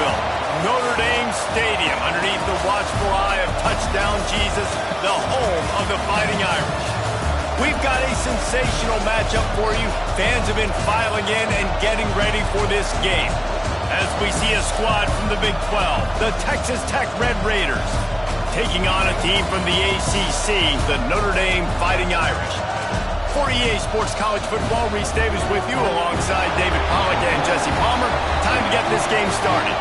built. Notre Dame Stadium, underneath the watchful eye of Touchdown Jesus, the home of the Fighting Irish. We've got a sensational matchup for you. Fans have been filing in and getting ready for this game. As we see a squad from the Big 12, the Texas Tech Red Raiders, taking on a team from the ACC, the Notre Dame Fighting Irish. For EA Sports College Football, Reese Davis with you alongside David Pollack and Jesse Palmer. Time to get this game started.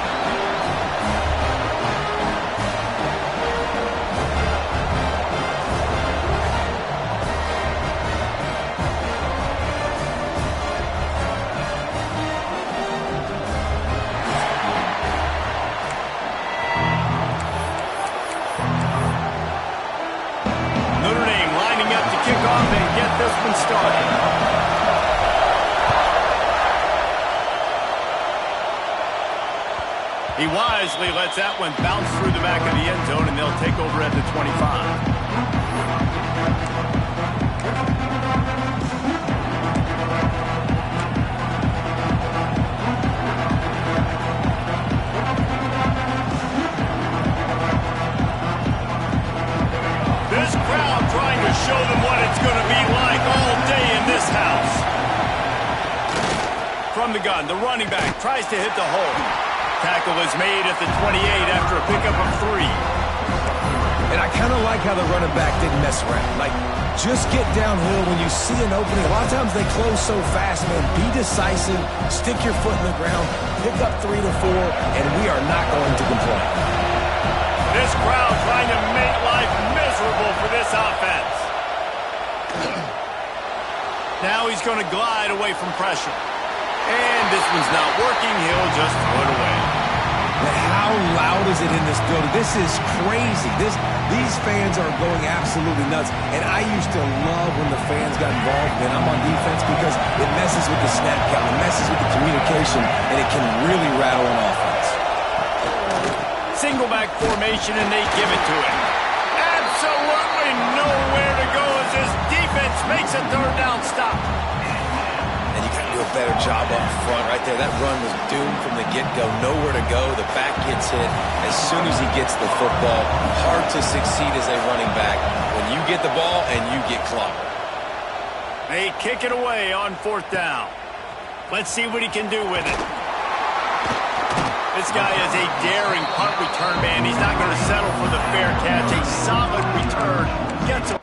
This one started. He wisely lets that one bounce through the back of the end zone, and they'll take over at the 25. Show them what it's going to be like all day in this house. From the gun, the running back tries to hit the hole. Tackle is made at the 28 after a pickup of 3. And I kind of like how the running back didn't mess around. Like, just get downhill when you see an opening. A lot of times they close so fast, man. Be decisive, stick your foot in the ground, pick up 3 to 4, and we are not going to complain. This crowd trying to make life miserable for this offense. Now he's going to glide away from pressure. And this one's not working. He'll just throw it away. How loud is it in this building? This is crazy. These fans are going absolutely nuts. And I used to love when the fans got involved when I'm on defense because it messes with the snap count, it messes with the communication, and it can really rattle an offense. Single back formation, and they give it to him. Absolutely nowhere to go as this defense makes a third down stop. And you got to do a better job up front right there. That run was doomed from the get-go. Nowhere to go. The back gets hit as soon as he gets the football. Hard to succeed as a running back when you get the ball and you get clobbered. They kick it away on 4th down. Let's see what he can do with it. This guy is a daring punt return man. He's not going to settle for the fair catch. A solid return. Gets him.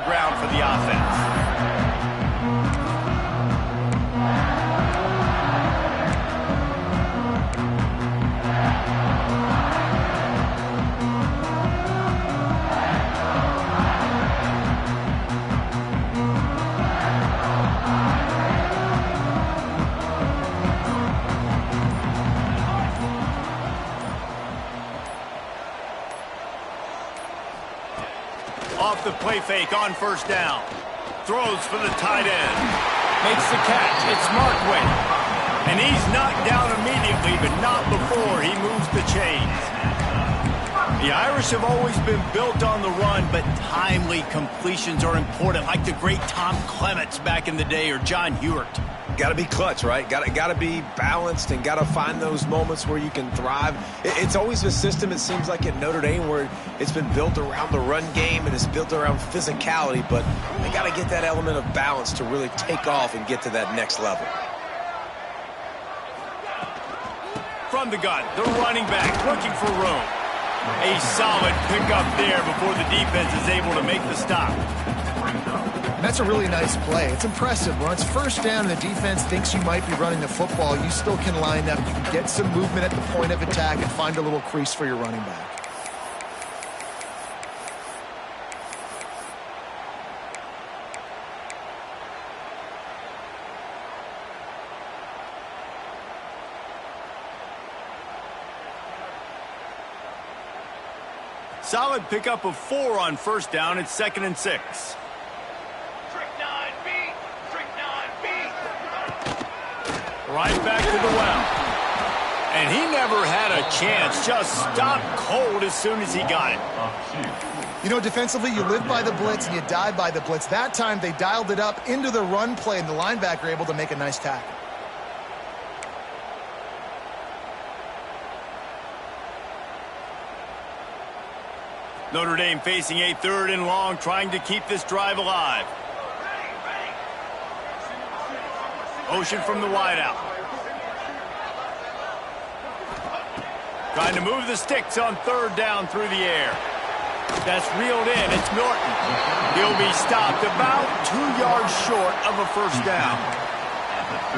Ground for the offense. Off the play fake on 1st down. Throws for the tight end. Makes the catch. It's Markway. And he's knocked down immediately, but not before he moves the chains. The Irish have always been built on the run, but timely completions are important, like the great Tom Clements back in the day or John Hewart. Got to be clutch, right? Got to be balanced and got to find those moments where you can thrive. It's always a system, it seems like, at Notre Dame where it's been built around the run game and it's built around physicality, but they got to get that element of balance to really take off and get to that next level. From the gun, the running back looking for room. A solid pickup there before the defense is able to make the stop. That's That's a really nice play. It's impressive. When it's first down and the defense thinks you might be running the football, you still can line up. You can get some movement at the point of attack and find a little crease for your running back. Solid pickup of 4 on first down. It's 2nd and 6. Right back to the well. And he never had a chance. Just stopped cold as soon as he got it. You know, defensively, you live by the blitz and you die by the blitz. That time, they dialed it up into the run play, and the linebacker able to make a nice tackle. Notre Dame facing a 3rd and long, trying to keep this drive alive. Motion from the wideout. Trying to move the sticks on 3rd down through the air. That's reeled in. It's Norton. He'll be stopped about 2 yards short of a first down.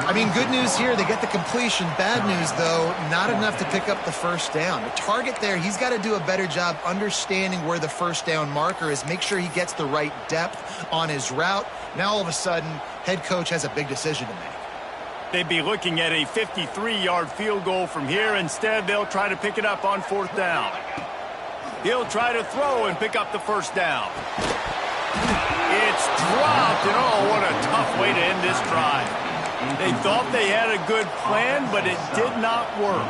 I mean, good news here, they get the completion. Bad news, though, not enough to pick up the first down. The target there, he's got to do a better job understanding where the first down marker is, make sure he gets the right depth on his route. Now, all of a sudden, head coach has a big decision to make. They'd be looking at a 53-yard field goal from here. Instead, they'll try to pick it up on 4th down. He'll try to throw and pick up the first down. It's dropped, and oh, what a tough way to end this drive. They thought they had a good plan, but it did not work.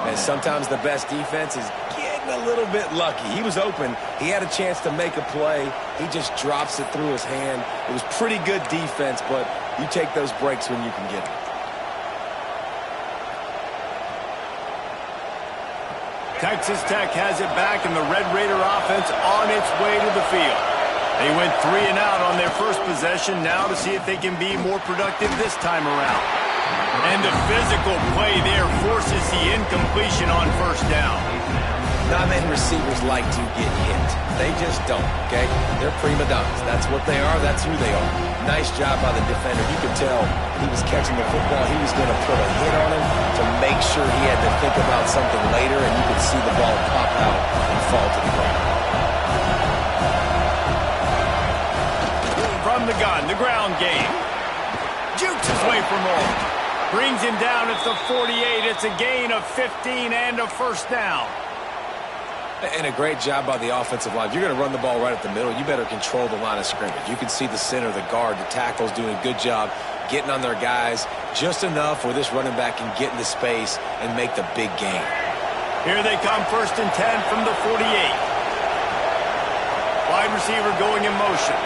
And sometimes the best defense is getting a little bit lucky. He was open. He had a chance to make a play. He just drops it through his hand. It was pretty good defense, but you take those breaks when you can get them. Texas Tech has it back, and the Red Raider offense on its way to the field. They went 3 and out on their first possession, now to see if they can be more productive this time around. And the physical play there forces the incompletion on first down. Non-man receivers like to get hit. They just don't, okay? They're prima donnas. That's what they are. That's who they are. Nice job by the defender. You could tell he was catching the football. He was going to put a hit on him to make sure he had to think about something later, and you could see the ball pop out and fall to the ground. From the gun, the ground game. Jukes his way for more. Brings him down at the 48. It's a gain of 15 and a first down. And a great job by the offensive line. If you're going to run the ball right at the middle, you better control the line of scrimmage. You can see the center, the guard, the tackles doing a good job getting on their guys just enough where this running back can get into space and make the big gain. Here they come, 1st and 10 from the 48. Wide receiver going in motion.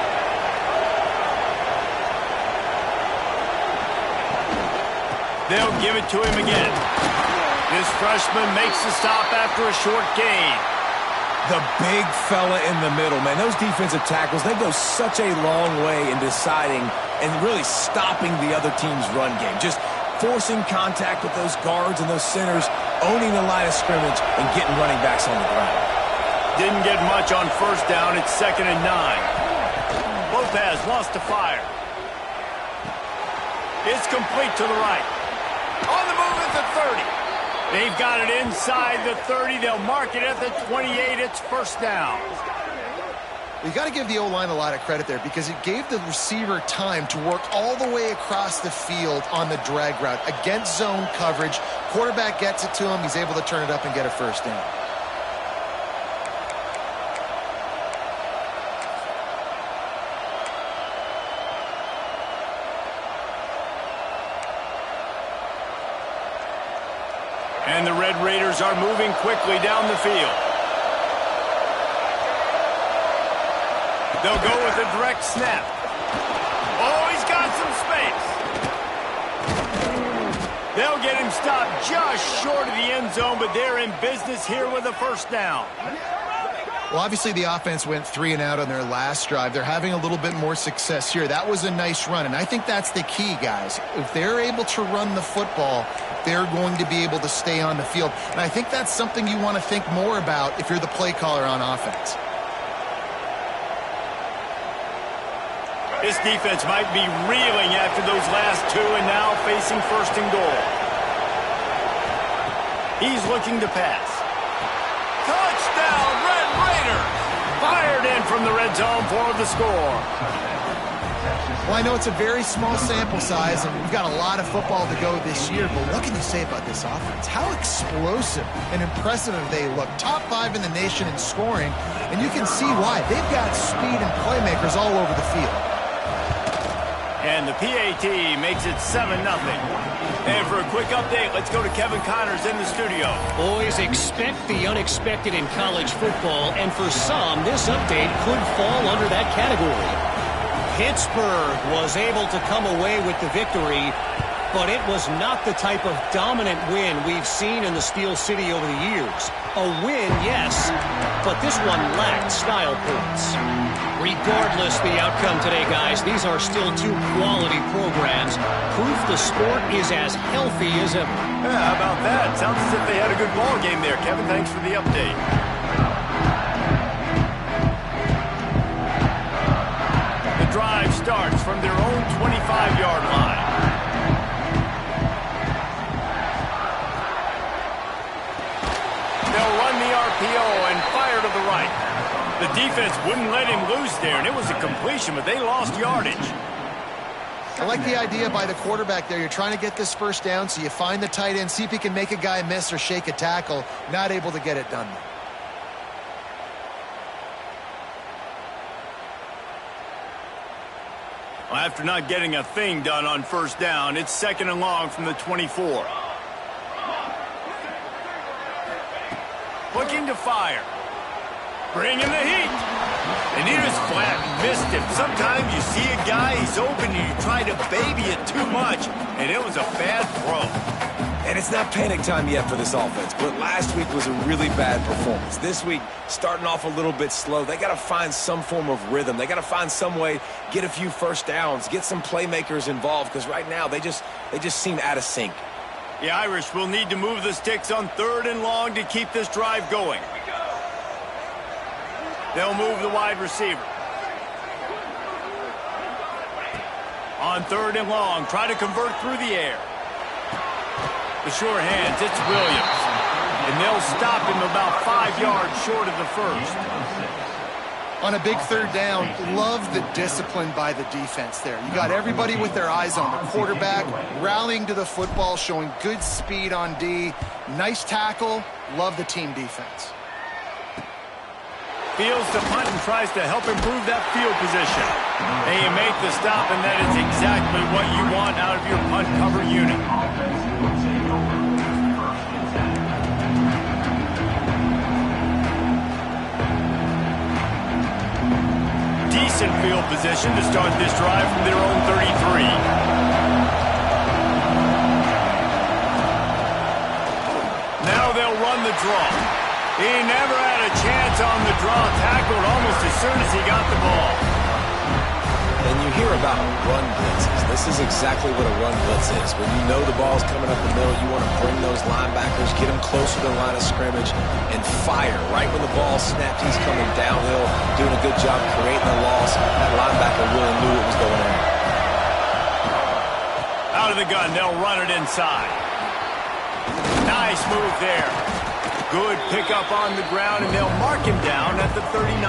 They'll give it to him again. This freshman makes the stop after a short gain. The big fella in the middle, man. Those defensive tackles, they go such a long way in deciding and really stopping the other team's run game. Just forcing contact with those guards and those centers, owning the line of scrimmage, and getting running backs on the ground. Didn't get much on first down. It's 2nd and 9. Lopez wants to fire. It's complete to the right. On the move at the 30. They've got it inside the 30. They'll mark it at the 28. It's first down. You got to give the O-line a lot of credit there because it gave the receiver time to work all the way across the field on the drag route against zone coverage. Quarterback gets it to him. He's able to turn it up and get a first down. And the Red Raiders are moving quickly down the field. They'll go with a direct snap. Oh, he's got some space. They'll get him stopped just short of the end zone, but they're in business here with a first down. Well, obviously the offense went 3 and out on their last drive. They're having a little bit more success here. That was a nice run, and I think that's the key, guys. If they're able to run the football, they're going to be able to stay on the field. And I think that's something you want to think more about if you're the play caller on offense. This defense might be reeling after those last two and now facing first and goal. He's looking to pass. Touchdown, Red Raiders! Fired in from the red zone for the score. Well, I know it's a very small sample size, and we've got a lot of football to go this year, but what can you say about this offense? How explosive and impressive they look. Top 5 in the nation in scoring, and you can see why. They've got speed and playmakers all over the field. And the PAT makes it 7-0. And for a quick update, let's go to Kevin Connors in the studio. Boys, expect the unexpected in college football, and for some, this update could fall under that category. Pittsburgh was able to come away with the victory, but it was not the type of dominant win we've seen in the Steel City over the years. A win, yes, but this one lacked style points. Regardless the outcome today, guys, these are still two quality programs. Proof the sport is as healthy as ever. Yeah, how about that? Sounds as if they had a good ball game there. Kevin, thanks for the update. The drive starts from their own 25-yard line. They'll run the RPO and fire to the right. The defense wouldn't let him loose there, and it was a completion, but they lost yardage. I like the idea by the quarterback there. You're trying to get this first down, so you find the tight end, see if he can make a guy miss or shake a tackle. Not able to get it done. Well, after not getting a thing done on first down, it's 2nd and long from the 24. Looking to fire. Bringing the heat. And he just flat missed him. Sometimes you see a guy, he's open, and you try to baby it too much, and it was a bad throw. And it's not panic time yet for this offense, but last week was a really bad performance. This week, starting off a little bit slow. They got to find some form of rhythm. They got to find some way, get a few first downs, get some playmakers involved, because right now they just seem out of sync. The Irish will need to move the sticks on 3rd and long to keep this drive going. They'll move the wide receiver. On 3rd and long, try to convert through the air. The sure hands, it's Williams. And they'll stop him about 5 yards short of the first. On a big 3rd down, love the discipline by the defense there. You got everybody with their eyes on the quarterback, rallying to the football, showing good speed on D. Nice tackle. Love the team defense. Fields to punt and tries to help improve that field position. And you make the stop, and that is exactly what you want out of your punt cover unit. Decent field position to start this drive from their own 33. Now they'll run the draw. He never had a chance on the draw, tackled almost as soon as he got the ball. And you hear about run blitzes. This is exactly what a run blitz is. When you know the ball's coming up the middle, you want to bring those linebackers, get them closer to the line of scrimmage, and fire. Right when the ball snapped, he's coming downhill, doing a good job creating a loss. That linebacker really knew what was going on. Out of the gun, they'll run it inside. Nice move there. Good pickup on the ground, and they'll mark him down at the 39.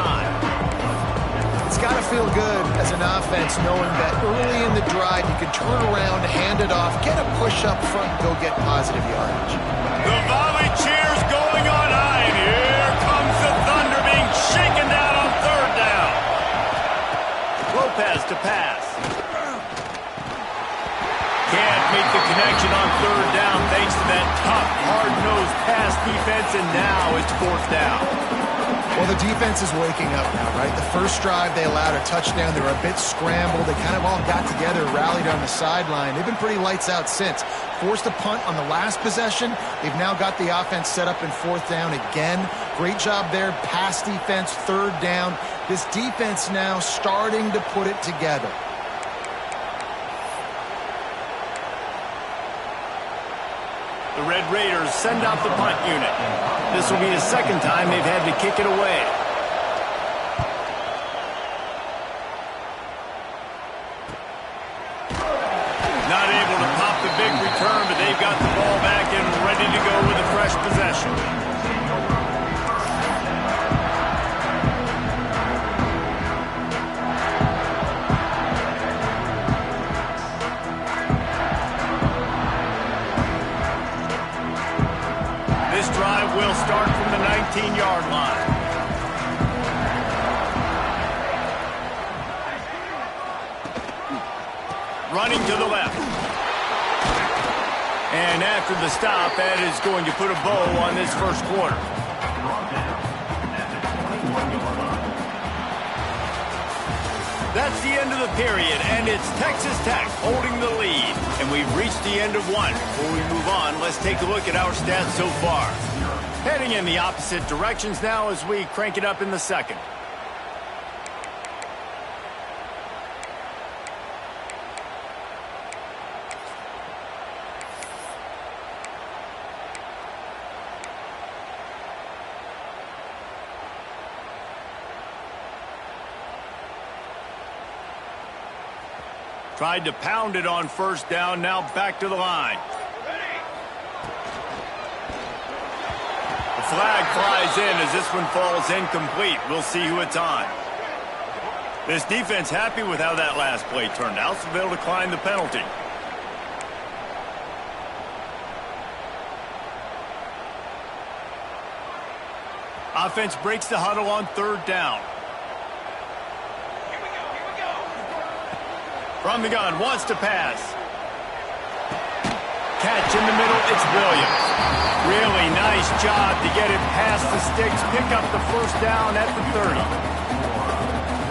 It's got to feel good as an offense knowing that early in the drive you can turn around, hand it off, get a push up front, and go get positive yardage. The volley cheers going on high, and here comes the Thunder being shaken down on 3rd down. Lopez to pass. Can't make the connection on 3rd down thanks to that tough, hard-nosed pass defense, and now it's 4th down. Well, the defense is waking up now, right? The first drive, they allowed a touchdown. They were a bit scrambled. They kind of all got together, rallied on the sideline. They've been pretty lights out since. Forced a punt on the last possession. They've now got the offense set up in 4th down again. Great job there. Pass defense, 3rd down. This defense now starting to put it together. The Red Raiders send out the punt unit. This will be the 2nd time they've had to kick it away. they've got the ball back and ready to go with a fresh possession. This drive will start from the 19-yard line. Running to the left. And after the stop, that is going to put a bow on this first quarter. That's the end of the period, and it's Texas Tech holding the lead. And we've reached the end of one. Before we move on, let's take a look at our stats so far. Heading in the opposite directions now as we crank it up in the second. Tried to pound it on first down, now back to the line. The flag flies in as this one falls incomplete. We'll see who it's on. This defense happy with how that last play turned out, so they'll decline the penalty. Offense breaks the huddle on third down. From the gun, wants to pass. Catch in the middle, it's Williams. Really nice job to get it past the sticks, pick up the first down at the 30.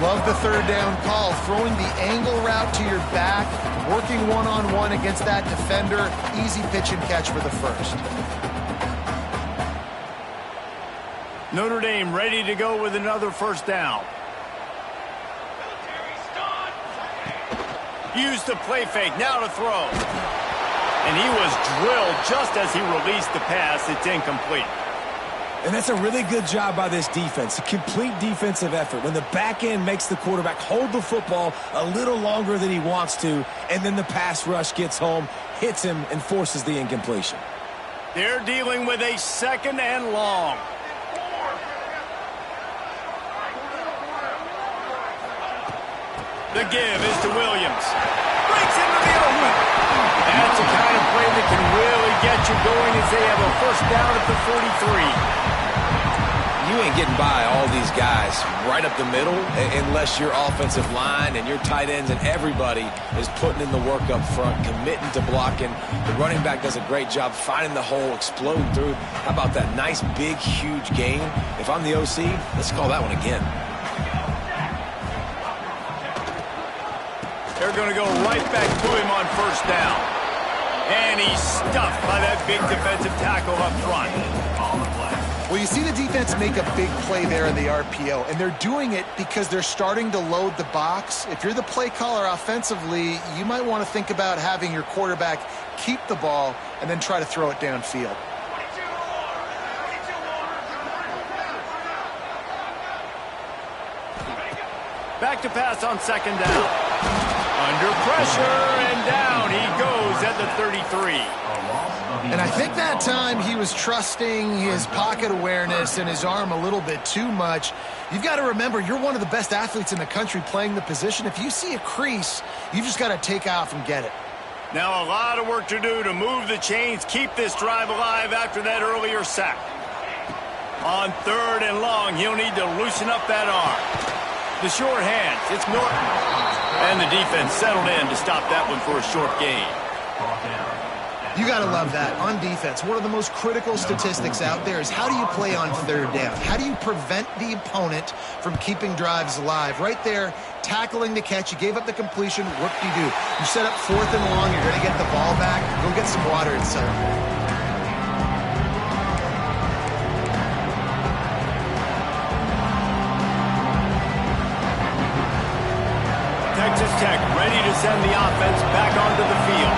Love the third down call, throwing the angle route to your back, working one-on-one against that defender. Easy pitch and catch for the first. Notre Dame ready to go with another first down. Used the play fake, now to throw. And he was drilled just as he released the pass. It's incomplete. And that's a really good job by this defense. A complete defensive effort. When the back end makes the quarterback hold the football a little longer than he wants to, and then the pass rush gets home, hits him, and forces the incompletion. They're dealing with a second and long. The give is to Williams. Breaks into the open. That's the kind of play that can really get you going as they have a first down at the 43. You ain't getting by all these guys right up the middle unless your offensive line and your tight ends and everybody is putting in the work up front, committing to blocking. The running back does a great job finding the hole, exploding through. How about that nice, big, huge gain? If I'm the OC, let's call that one again. They're going to go right back to him on first down. And he's stuffed by that big defensive tackle up front. Well, you see the defense make a big play there in the RPO, and they're doing it because they're starting to load the box. If you're the play caller offensively, you might want to think about having your quarterback keep the ball and then try to throw it downfield. Back to pass on second down. Under pressure, and down he goes at the 33. And I think that time he was trusting his pocket awareness and his arm a little bit too much. You've got to remember, you're one of the best athletes in the country playing the position. If you see a crease, you've just got to take off and get it. Now a lot of work to do to move the chains, keep this drive alive after that earlier sack. On third and long, he'll need to loosen up that arm. The short hands, it's Notre. And the defense settled in to stop that one for a short gain. You got to love that. On defense, one of the most critical statistics out there is how do you play on third down? How do you prevent the opponent from keeping drives alive? Right there, tackling the catch. You gave up the completion. Whoop-de-doo. You set up fourth and long. You're going to get the ball back. Go get some water and celebrate. Texas Tech ready to send the offense back onto the field.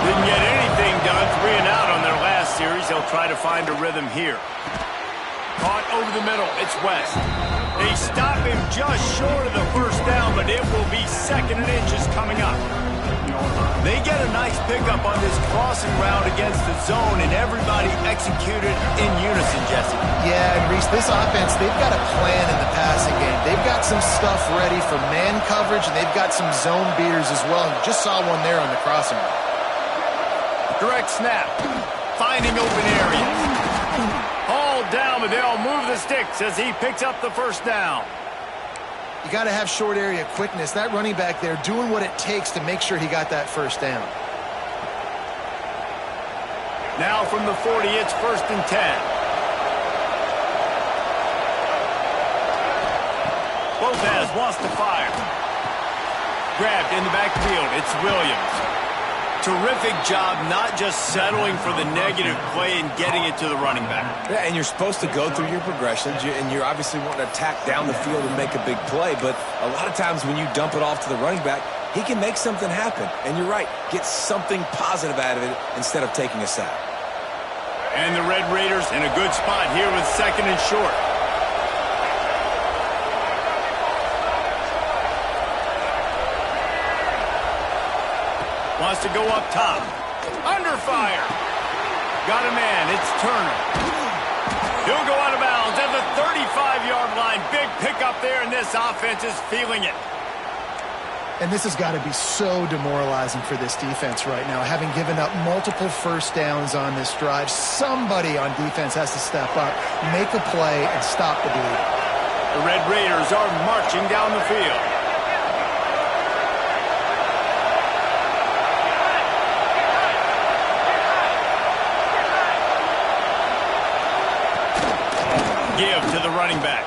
Didn't get anything done, 3 and out on their last series. They'll try to find a rhythm here. Caught over the middle, it's West. They stop him just short of the first down, but it will be second and inches coming up. They get a nice pickup on this crossing route against the zone, and everybody executed in unison, Jesse. Yeah, and Reese, this offense, they've got a plan in the passing game. They've got some stuff ready for man coverage, and they've got some zone beaters as well. And you just saw one there on the crossing route. Direct snap. Finding open areas. Hauled down, but they'll move the sticks as he picks up the first down. You got to have short area quickness. That running back there doing what it takes to make sure he got that first down. Now from the 40, it's 1st and 10. Lopez wants to fire. Grabbed in the backfield. It's Williams. Terrific job not just settling for the negative play and getting it to the running back. Yeah, and you're supposed to go through your progressions, and you're obviously wanting to attack down the field and make a big play, but a lot of times when you dump it off to the running back, he can make something happen. And you're right, get something positive out of it instead of taking a sack. And the Red Raiders in a good spot here with 2nd and short. Wants to go up top. Under fire. Got a man. It's Turner. He'll go out of bounds at the 35-yard line. Big pickup there, and this offense is feeling it. And this has got to be so demoralizing for this defense right now, having given up multiple first downs on this drive. Somebody on defense has to step up, make a play, and stop the bleeding. The Red Raiders are marching down the field. Give to the running back.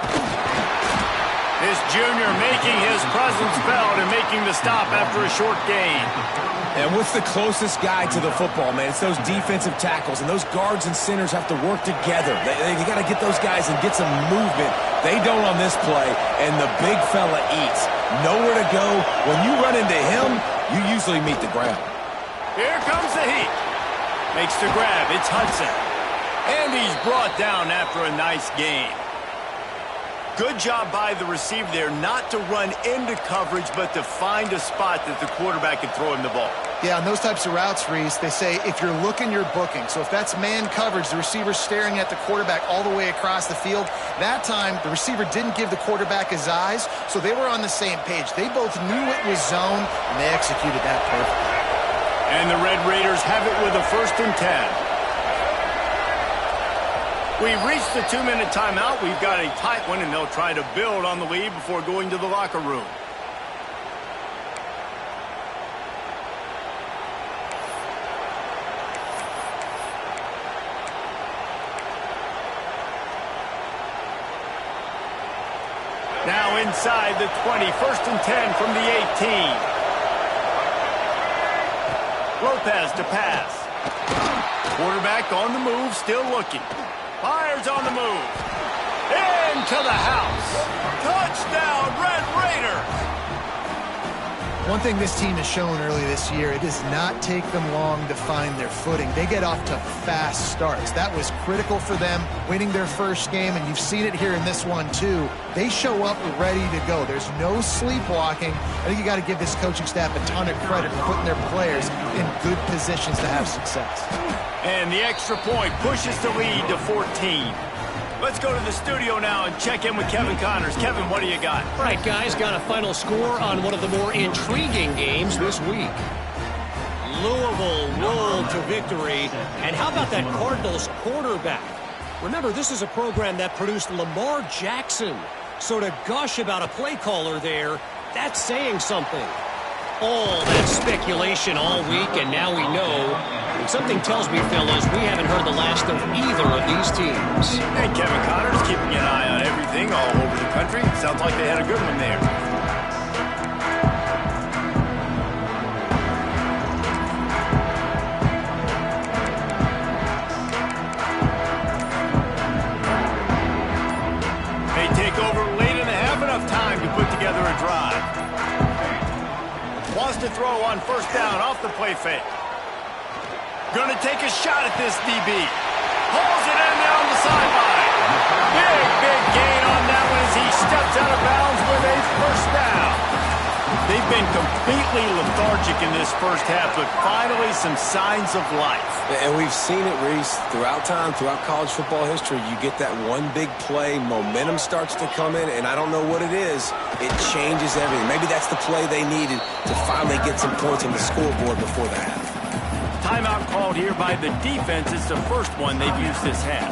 This junior making his presence felt and making the stop after a short gain. And what's the closest guy to the football, man? It's those defensive tackles, and those guards and centers have to work together. They got to get those guys and get some movement. They don't on this play, and the big fella eats. Nowhere to go. When you run into him, you usually meet the ground. Here comes the heat. Makes the grab. It's Hudson. And he's brought down after a nice gain. Good job by the receiver there not to run into coverage, but to find a spot that the quarterback can throw him the ball. Yeah, on those types of routes, Reese, they say if you're looking, you're booking. So if that's man coverage, the receiver's staring at the quarterback all the way across the field. That time, the receiver didn't give the quarterback his eyes, so they were on the same page. They both knew it was zone, and they executed that perfectly. And the Red Raiders have it with a 1st and 10. We've reached the 2-minute timeout. We've got a tight one, and they'll try to build on the lead before going to the locker room. Now inside the 20, 1st and 10 from the 18. Lopez to pass. Quarterback on the move, still looking. Fires on the move. Into the house. Touchdown, Red Raiders. One thing this team has shown early this year, it does not take them long to find their footing. They get off to fast starts. That was critical for them, winning their first game, and you've seen it here in this one too. They show up ready to go. There's no sleepwalking. I think you got to give this coaching staff a ton of credit for putting their players in good positions to have success. And the extra point pushes the lead to 14. Let's go to the studio now and check in with Kevin Connors. Kevin, what do you got? All right, guys, got a final score on one of the more intriguing games this week. Louisville rolled to victory. And how about that Cardinals quarterback? Remember, this is a program that produced Lamar Jackson. So to gush about a play caller there, that's saying something. All that speculation all week, and now we know. And something tells me, fellas, we haven't heard the last of either of these teams. And Kevin Connors keeping an eye on everything all over the country. Sounds like they had a good one there. They take over late in the half, enough time to put together a drive. Wants to throw on 1st down off the play fake. Going to take a shot at this DB. Pulls it in down the sideline. Big gain on that one as he steps out of bounds with a 1st down. They've been completely lethargic in this first half, but finally some signs of life. And we've seen it, Reese, throughout time, throughout college football history. You get that one big play, momentum starts to come in, and I don't know what it is. It changes everything. Maybe that's the play they needed to finally get some points on the scoreboard before the half. Timeout called here by the defense. It's the first one they've used this half.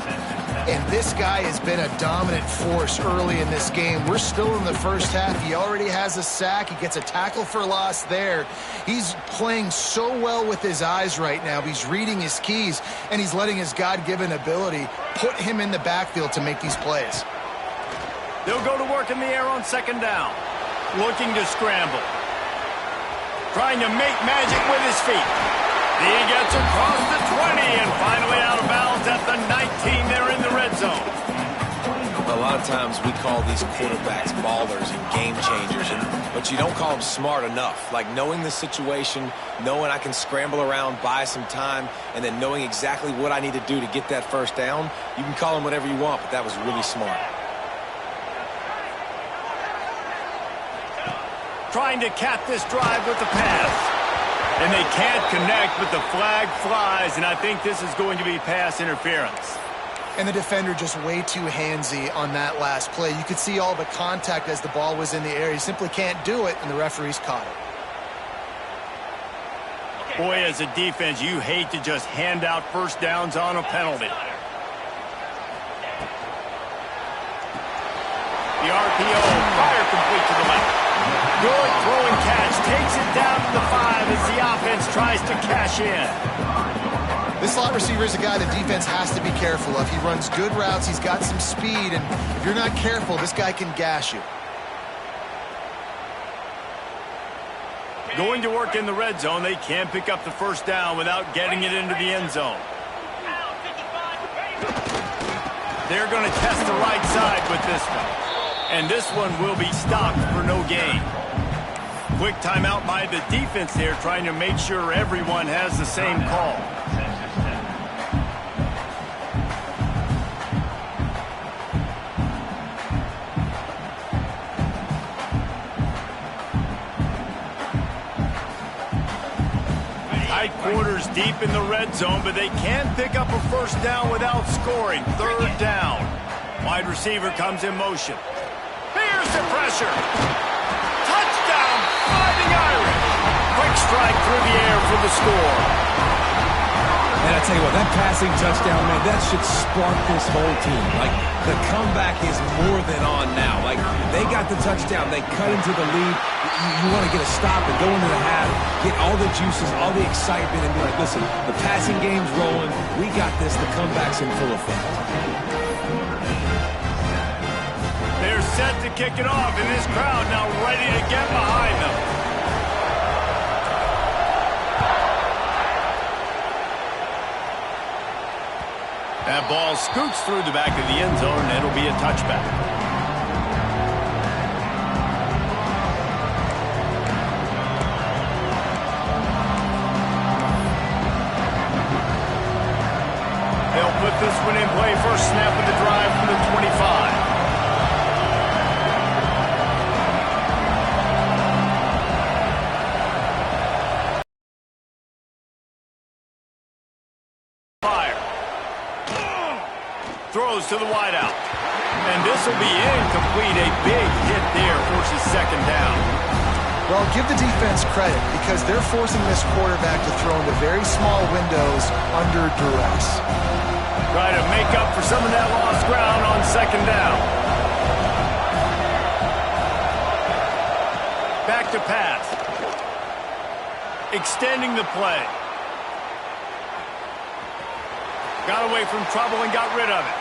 And this guy has been a dominant force early in this game. We're still in the first half. He already has a sack. He gets a tackle for loss there. He's playing so well with his eyes right now. He's reading his keys, and he's letting his God-given ability put him in the backfield to make these plays. They'll go to work in the air on second down. Looking to scramble. Trying to make magic with his feet. He gets across the 20 and finally out of bounds at the 19. They're in the red zone. A lot of times we call these quarterbacks ballers and game changers, but you don't call them smart enough. Like knowing the situation, knowing I can scramble around, buy some time, and then knowing exactly what I need to do to get that first down. You can call them whatever you want, but that was really smart. Trying to cap this drive with the pass. And they can't connect, but the flag flies, and I think this is going to be pass interference. And the defender just way too handsy on that last play. You could see all the contact as the ball was in the air. He simply can't do it, and the referees caught it. Boy, as a defense, you hate to just hand out first downs on a penalty. The RPO, fire complete to the left. Good throwing catch, takes it down to the 5 as the offense tries to cash in. This slot receiver is a guy the defense has to be careful of. He runs good routes, he's got some speed, and if you're not careful, this guy can gash you. Going to work in the red zone, they can't pick up the first down without getting it into the end zone. They're going to test the right side with this one. And this one will be stopped for no gain. Quick timeout by the defense there, trying to make sure everyone has the same call. Tight quarters deep in the red zone, but they can pick up a first down without scoring. Third down. Wide receiver comes in motion. Here's the pressure. Touchdown, Fighting Irish. Quick strike through the air for the score. And I tell you what, that passing touchdown, man, that should spark this whole team. Like, the comeback is more than on now. Like, they got the touchdown. They cut into the lead. You want to get a stop and go into the half, get all the juices, all the excitement, and be like, listen, the passing game's rolling. We got this. The comeback's in full effect. They're set to kick it off, and this crowd now ready to get behind them. That ball scoots through the back of the end zone, and it'll be a touchback. They'll put this one in play. First snap of the drive from the 25. Throws to the wideout. And this will be incomplete. A big hit there forces second down. Well, give the defense credit because they're forcing this quarterback to throw into very small windows under duress. Try to make up for some of that lost ground on second down. Back to pass. Extending the play. Got away from trouble and got rid of it.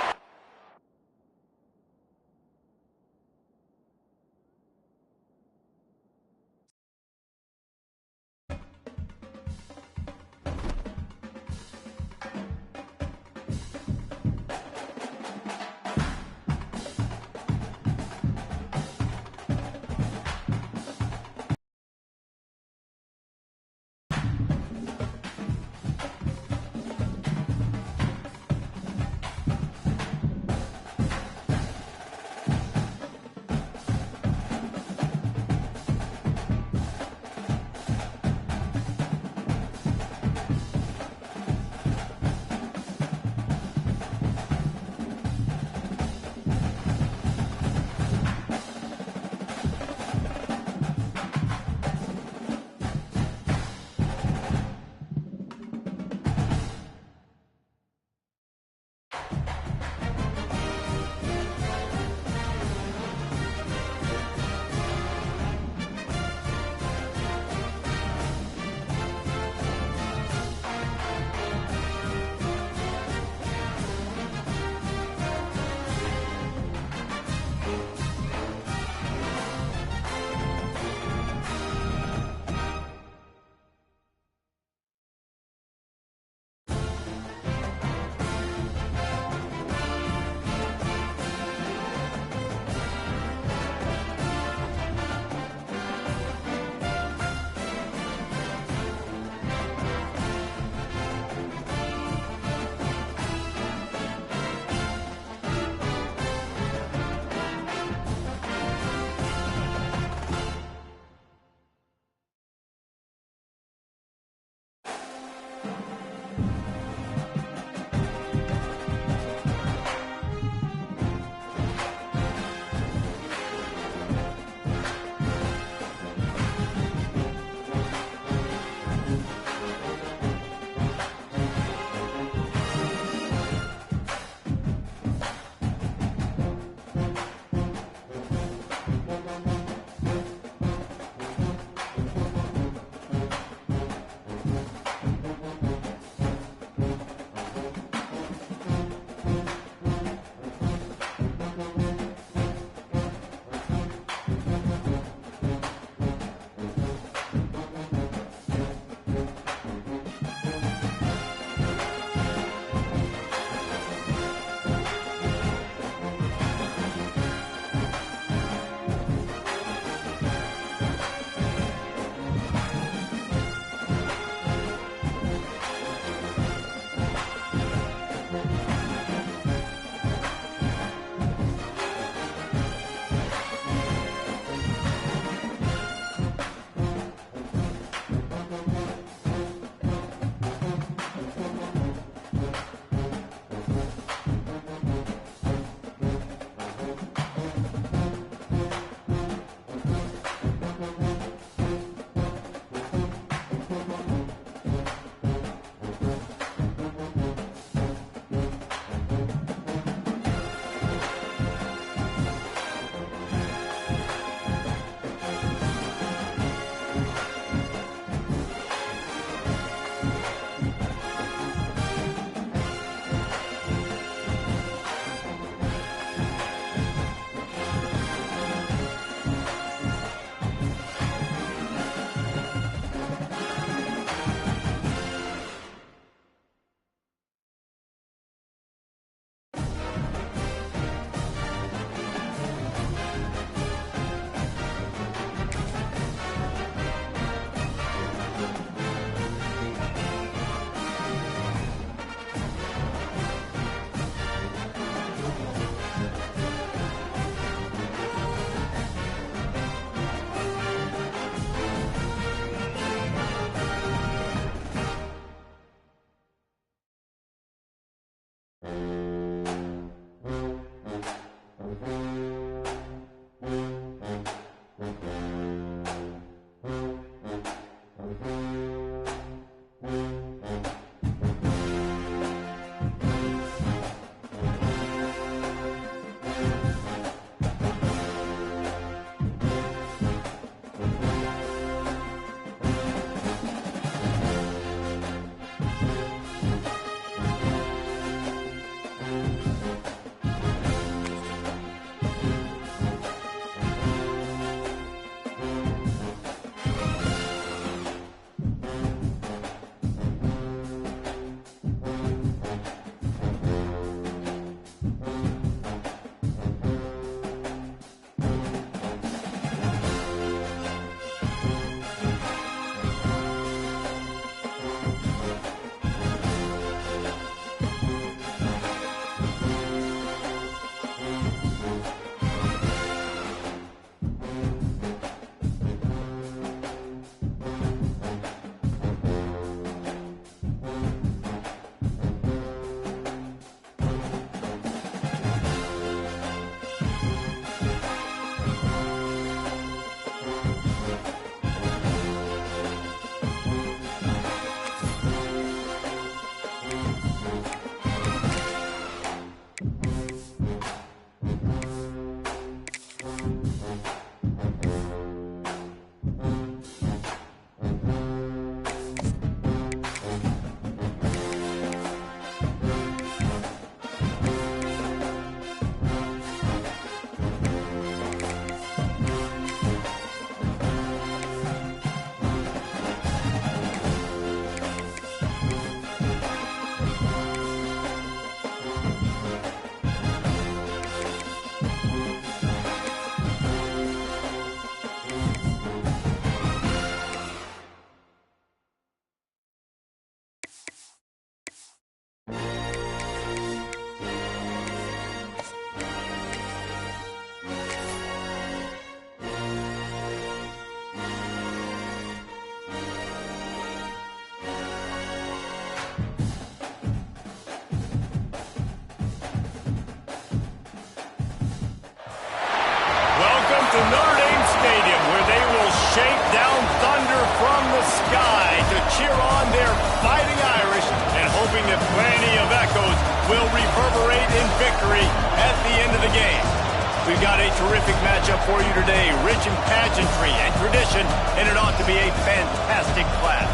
We've got a terrific matchup for you today, rich in pageantry and tradition, and it ought to be a fantastic clash.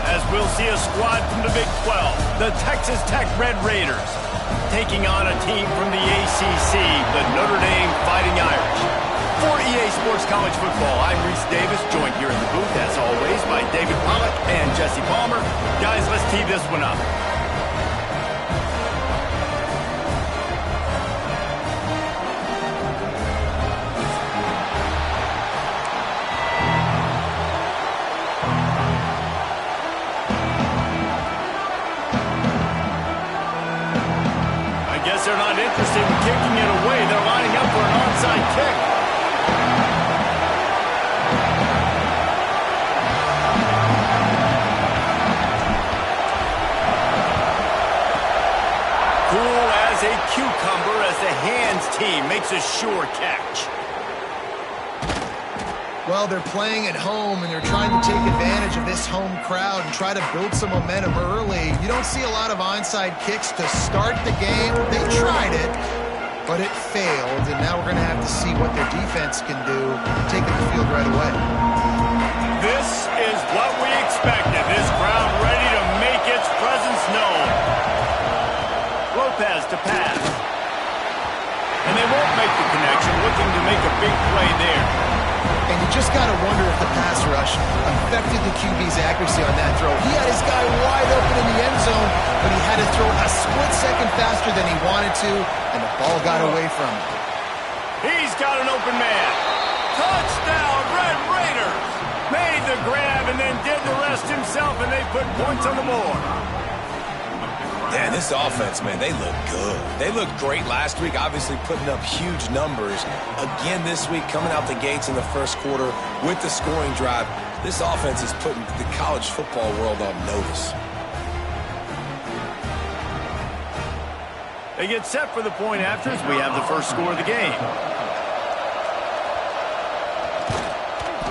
As we'll see a squad from the Big 12, the Texas Tech Red Raiders, taking on a team from the ACC, the Notre Dame Fighting Irish. For EA Sports College Football, I'm Reese Davis, joined here in the booth, as always, by David Pollack and Jesse Palmer. Guys, let's tee this one up. They're not interested in kicking it away. They're lining up for an onside kick. Cool as a cucumber as the hands team makes a sure catch. Well, they're playing at home, and they're trying to take advantage of this home crowd and try to build some momentum early. You don't see a lot of onside kicks to start the game. They tried it, but it failed, and now we're going to have to see what their defense can do, taking the field right away. This is what we expected. This crowd ready to make its presence known. Lopez to pass. And they won't make the connection, looking to make a big play there. And you just got to wonder if the pass rush affected the QB's accuracy on that throw. He had his guy wide open in the end zone, but he had to throw a split second faster than he wanted to, and the ball got away from him. He's got an open man. Touchdown, Red Raiders! Made the grab and then did the rest himself, and they put points on the board. Yeah, this offense, man, they look good. They looked great last week, obviously putting up huge numbers. Again this week, coming out the gates in the first quarter with the scoring drive. This offense is putting the college football world on notice. They get set for the point after as we have the first score of the game.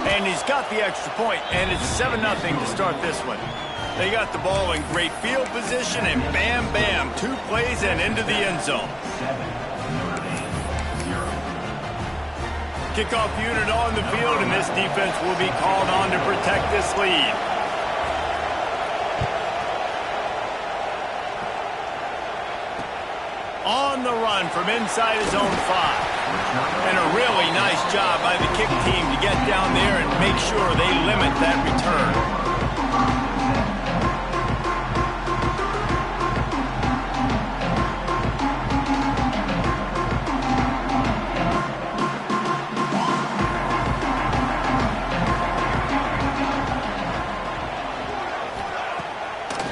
And he's got the extra point, and it's 7-0 to start this one. They got the ball in great field position, and bam, bam, 2 plays and into the end zone. Kickoff unit on the field, and this defense will be called on to protect this lead. On the run from inside his own 5. And a really nice job by the kick team to get down there and make sure they limit that return.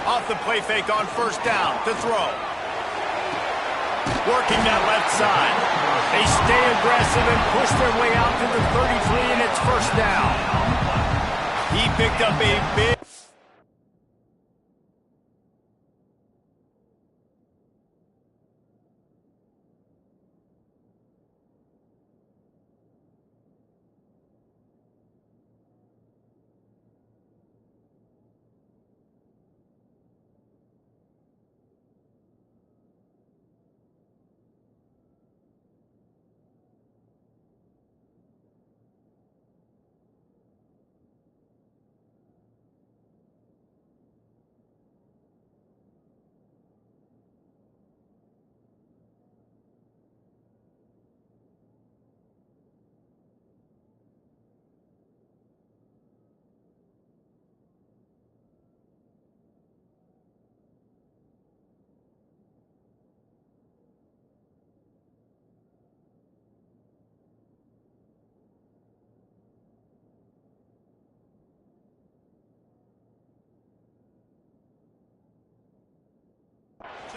Off the play fake on first down to throw. Working that left side. They stay aggressive and push their way out to the 33, and it's first down. He picked up a big...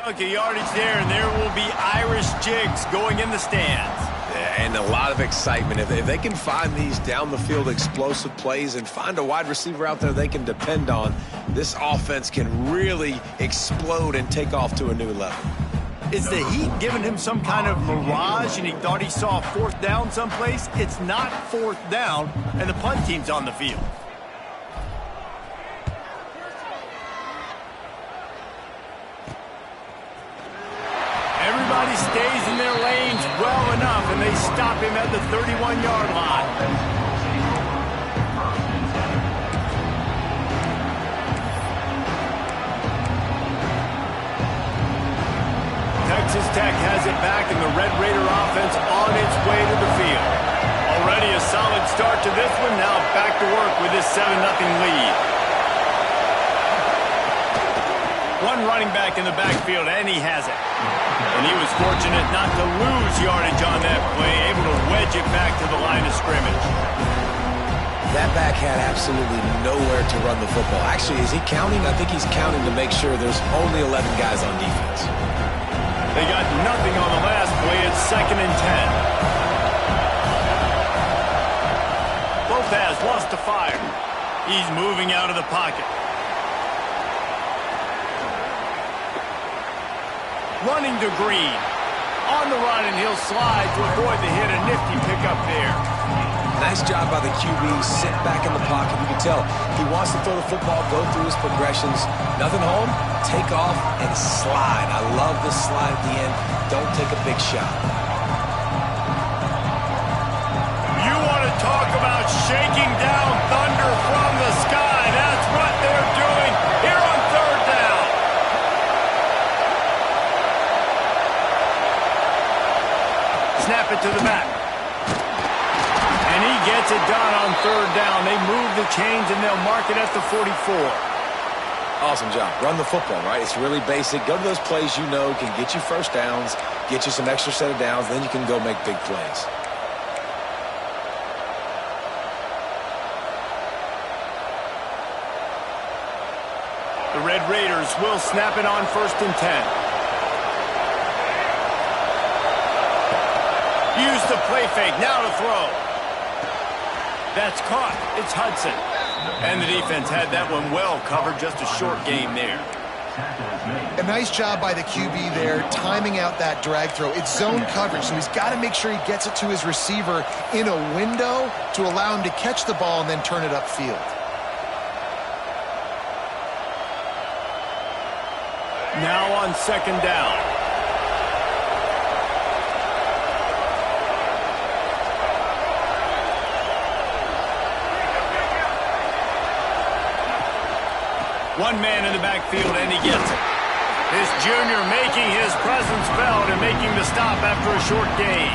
Chunky yardage there, and there will be Irish jigs going in the stands. Yeah, and a lot of excitement. If they can find these down-the-field explosive plays and find a wide receiver out there they can depend on, this offense can really explode and take off to a new level. Is the heat giving him some kind of mirage and he thought he saw fourth down someplace? It's not fourth down, and the punt team's on the field. Everybody stays in their lanes well enough, and they stop stop him at the 31-yard line. Texas Tech has it back, and the Red Raider offense on its way to the field. Already a solid start to this one. Now back to work with this 7-0 lead. One running back in the backfield, and he has it. And he was fortunate not to lose yardage on that play, able to wedge it back to the line of scrimmage. That back had absolutely nowhere to run the football. Actually, is he counting? I think he's counting to make sure there's only 11 guys on defense. They got nothing on the last play. It's 2nd and 10. Lopez wants to fire. He's moving out of the pocket. Running to Green. On the run, and he'll slide to avoid the hit. A nifty pickup there. Nice job by the QB. Sit back in the pocket. You can tell he wants to throw the football, go through his progressions. Nothing home, take off, and slide. I love this slide at the end. Don't take a big shot. You want to talk about shaking down thunder from the sky. That's what they're doing here on 3rd down. Snap it to the back. And he gets it done on 3rd down. They move the chains, and they'll mark it at the 44. Awesome job. Run the football, right? It's really basic. Go to those plays you know can get you first downs, get you some extra set of downs, then you can go make big plays. The Red Raiders will snap it on 1st and 10. Use the play fake. Now to throw. That's caught. It's Hudson. And the defense had that one well covered. Just a short game there. A nice job by the QB there, timing out that drag throw. It's zone coverage, so he's got to make sure he gets it to his receiver in a window to allow him to catch the ball and then turn it upfield. Now on 2nd down. One man in the backfield, and he gets it. This junior making his presence felt and making the stop after a short gain.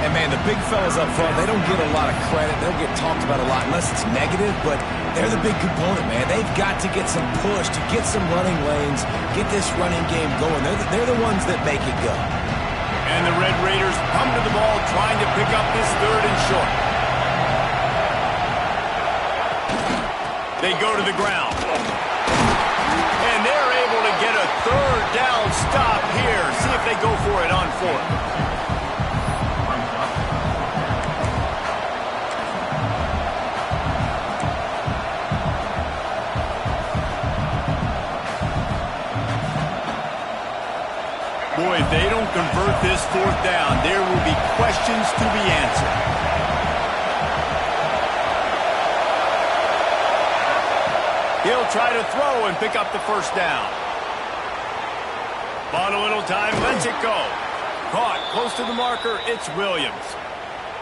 And, man, the big fellas up front, they don't get a lot of credit. They don't get talked about a lot unless it's negative, but they're the big component, man. They've got to get some push, to get some running lanes, get this running game going. They're the ones that make it go. And the Red Raiders come to the ball trying to pick up this 3rd and short. They go to the ground. And they're able to get a 3rd down stop here. See if they go for it on 4th. Boy, if they don't convert this 4th down, there will be questions to be answered. He'll try to throw and pick up the 1st down. Bought a little time, lets it go. Caught close to the marker, it's Williams.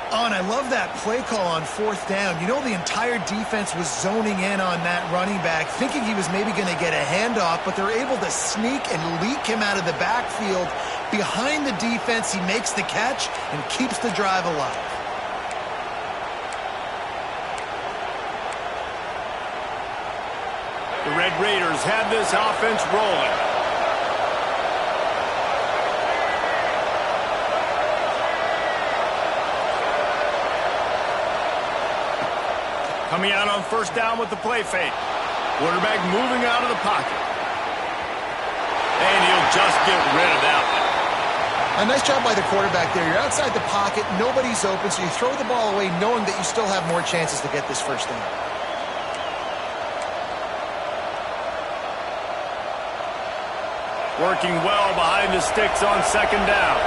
Oh, and I love that play call on 4th down. You know, the entire defense was zoning in on that running back, thinking he was maybe going to get a handoff, but they're able to sneak and leak him out of the backfield. Behind the defense, he makes the catch and keeps the drive alive. The Red Raiders have this offense rolling. Coming out on 1st down with the play fake. Quarterback moving out of the pocket. And he'll just get rid of that one. A nice job by the quarterback there. You're outside the pocket, nobody's open, so you throw the ball away knowing that you still have more chances to get this 1st down. Working well behind the sticks on 2nd down.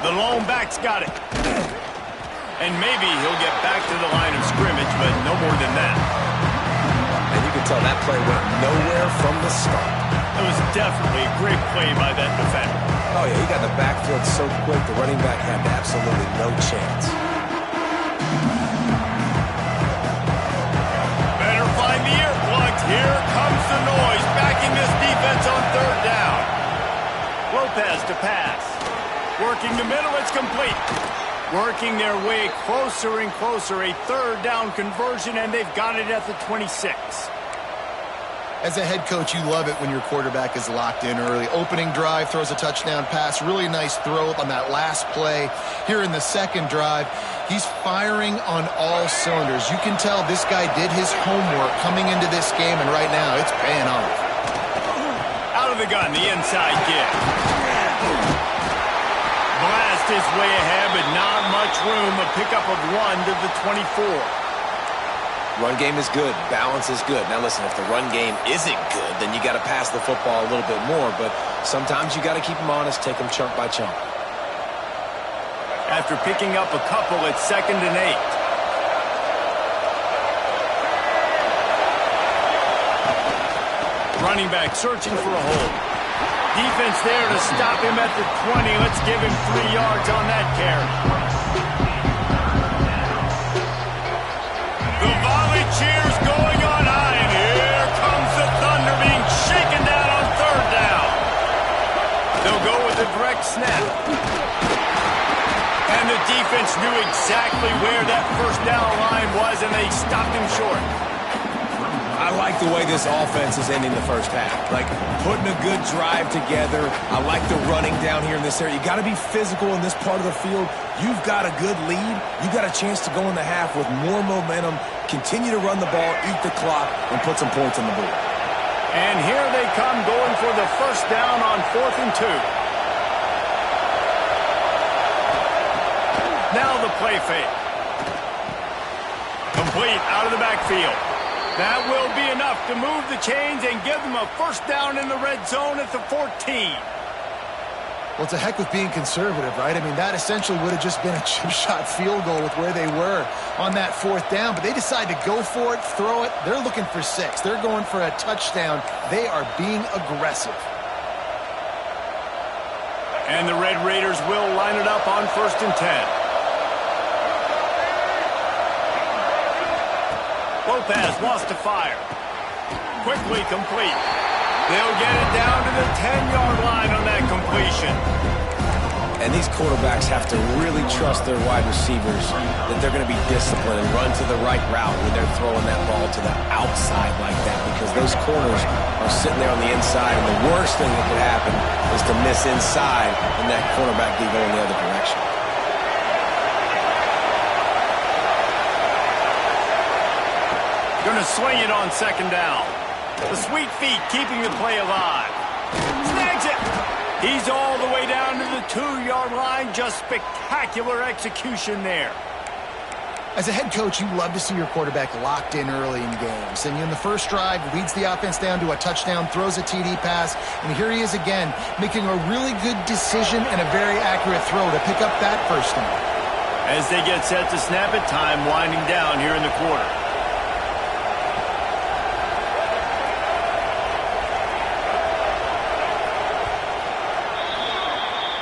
The lone back's got it. And maybe he'll get back to the line of scrimmage, but no more than that. And you can tell that play went nowhere from the start. It was definitely a great play by that defender. Oh, yeah, he got the backfield so quick, the running back had absolutely no chance. Better find the earplugs. Here comes the noise, backing this defense on third down. Lopez to pass. Working the middle, it's complete. Working their way closer and closer, a third down conversion, and they've got it at the 26. As a head coach, you love it when your quarterback is locked in early. Opening drive, throws a touchdown pass. Really nice throw on that last play. Here in the second drive, he's firing on all cylinders. You can tell this guy did his homework coming into this game, and right now it's paying off. Out of the gun, the inside kick. Blast his way ahead, but not much room. A pickup of 1 to the 24. Run game is good. Balance is good. Now, listen, if the run game isn't good, then you got to pass the football a little bit more. But sometimes you got to keep them honest, take them chunk by chunk. After picking up a couple, it's 2nd and 8. Running back searching for a hole. Defense there to stop him at the 20. Let's give him 3 yards on that carry. The volley cheers going on high, and here comes the thunder being shaken down on third down. They'll go with a direct snap. And the defense knew exactly where that first down line was, and they stopped him short. I like the way this offense is ending the first half. Like, putting a good drive together. I like the running down here in this area. You got to be physical in this part of the field. You've got a good lead. You got a chance to go in the half with more momentum, continue to run the ball, eat the clock, and put some points on the board. And here they come going for the first down on 4th and 2. Now the play fake. Complete out of the backfield. That will be enough to move the chains and give them a first down in the red zone at the 14. Well, it's a heck with being conservative, right? I mean, that essentially would have just been a chip shot field goal with where they were on that 4th down. But they decide to go for it, throw it. They're looking for 6. They're going for a touchdown. They are being aggressive. And the Red Raiders will line it up on 1st and 10. Lopez wants to fire. Quickly complete. They'll get it down to the 10-yard line on that completion. And these quarterbacks have to really trust their wide receivers that they're going to be disciplined and run to the right route when they're throwing that ball to the outside like that, because those corners are sitting there on the inside, and the worst thing that could happen is to miss inside and that cornerback be going the other direction. Going to swing it on 2nd down. The sweet feet keeping the play alive. Snags it. He's all the way down to the 2-yard line. Just spectacular execution there. As a head coach, you love to see your quarterback locked in early in games. And in the first drive, leads the offense down to a touchdown, throws a TD pass, and here he is again, making a really good decision and a very accurate throw to pick up that first down. As they get set to snap it, time winding down here in the quarter.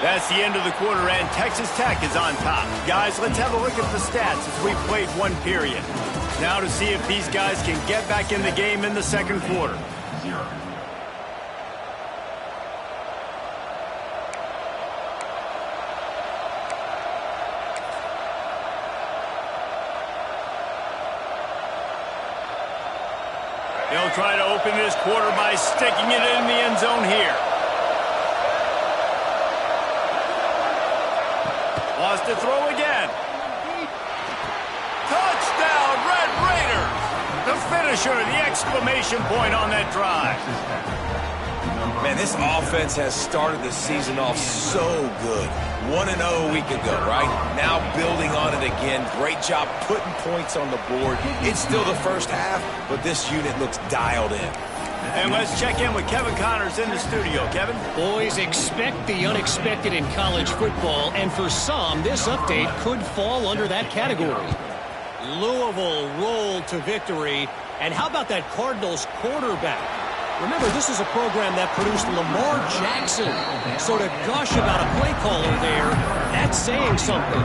That's the end of the quarter, and Texas Tech is on top. Guys, let's have a look at the stats as we've played one period. Now to see if these guys can get back in the game in the second quarter. They'll try to open this quarter by sticking it in the end zone here. Wants to throw again. Touchdown, Red Raiders! The finisher, the exclamation point on that drive. Man, this offense has started the season off so good. 1-0 a week ago, right? Now building on it again. Great job putting points on the board. It's still the first half, but this unit looks dialed in. And let's check in with Kevin Connors in the studio. Kevin? Boys, expect the unexpected in college football, and for some, this update could fall under that category. Louisville rolled to victory, and how about that Cardinals quarterback? Remember, this is a program that produced Lamar Jackson. So to gush about a play caller there, that's saying something.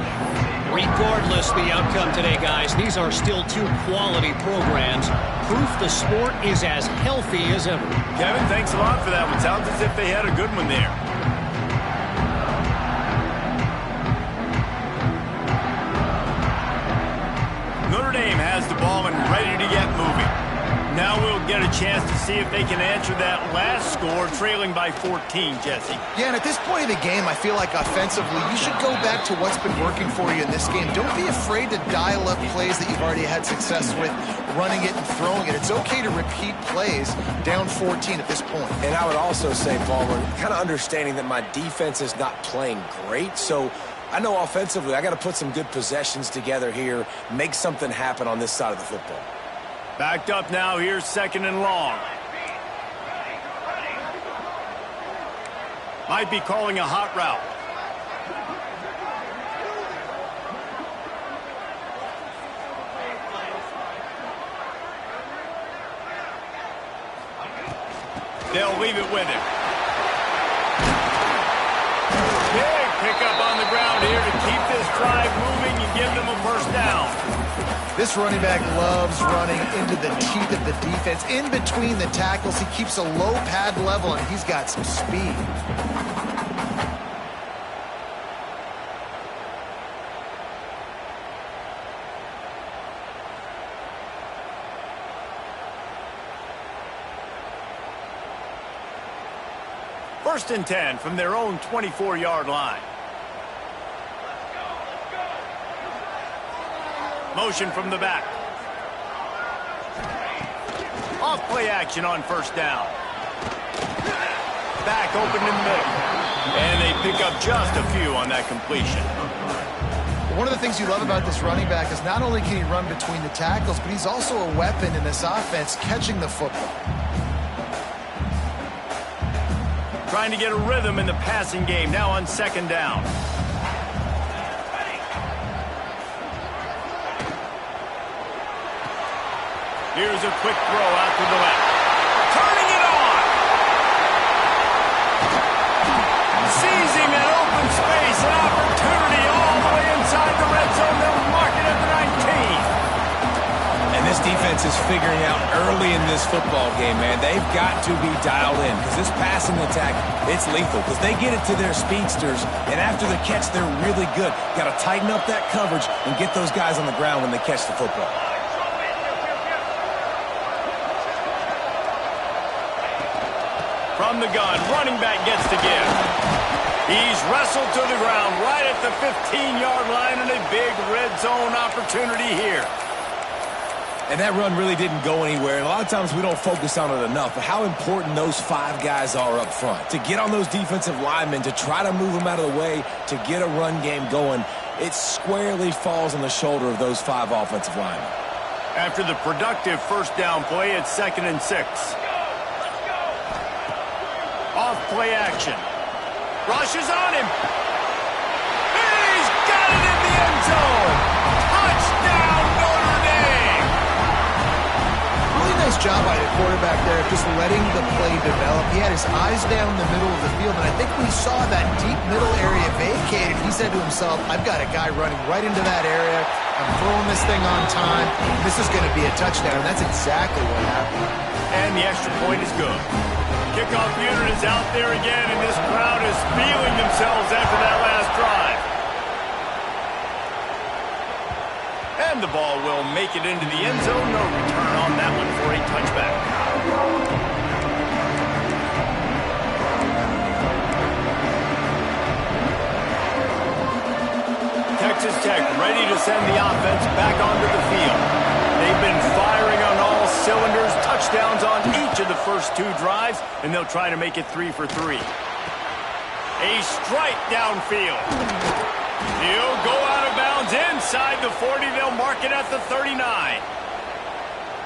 Regardless the outcome today, guys, these are still two quality programs. Proof the sport is as healthy as ever. Kevin, thanks a lot for that one. Sounds as if they had a good one there. Notre Dame has the ball and ready to get moving. Now we'll get a chance to see if they can answer that last score, trailing by 14, Jesse. Yeah, and at this point of the game, I feel like offensively, you should go back to what's been working for you in this game. Don't be afraid to dial up plays that you've already had success with, running it and throwing it. It's okay to repeat plays down 14 at this point. And I would also say, Palmer, kind of understanding that my defense is not playing great, so I know offensively I got to put some good possessions together here, make something happen on this side of the football. Backed up now, here's 2nd and long. Might be calling a hot route. They'll leave it with him. Big pickup on the ground here to keep this drive moving and give them a first down. This running back loves running into the teeth of the defense. In between the tackles, he keeps a low pad level, and he's got some speed. First and 10 from their own 24-yard line. Motion from the back. Off play action on first down. Back open in the middle. And they pick up just a few on that completion. One of the things you love about this running back is not only can he run between the tackles, but he's also a weapon in this offense catching the football. Trying to get a rhythm in the passing game now on 2nd down. Here's a quick throw out to the left. Turning it on. Seizing an open space, an opportunity all the way inside the red zone. They'll mark it at the 19. And this defense is figuring out early in this football game, man, they've got to be dialed in because this passing attack, it's lethal because they get it to their speedsters, and after the catch, they're really good. Got to tighten up that coverage and get those guys on the ground when they catch the football. From the gun, running back gets to give. He's wrestled to the ground right at the 15-yard line, and a big red zone opportunity here. And that run really didn't go anywhere. And a lot of times we don't focus on it enough, but how important those 5 guys are up front. To get on those defensive linemen, to try to move them out of the way, to get a run game going, it squarely falls on the shoulder of those 5 offensive linemen. After the productive first down play, it's 2nd and 6. Off play action. Rushes on him. He's got it in the end zone. Touchdown, Notre Dame. Really nice job by the quarterback there of just letting the play develop. He had his eyes down the middle of the field, and I think when he saw that deep middle area vacated, he said to himself, I've got a guy running right into that area. I'm throwing this thing on time. This is going to be a touchdown, and that's exactly what happened. And the extra point is good. Kickoff unit is out there again, and this crowd is feeling themselves after that last drive. And the ball will make it into the end zone. No return on that one for a touchback. Texas Tech ready to send the offense back onto the field. They've been firing on all cylinders, touchdowns on each of the first 2 drives, and they'll try to make it 3 for 3. A strike downfield. He'll go out of bounds inside the 40. They'll mark it at the 39.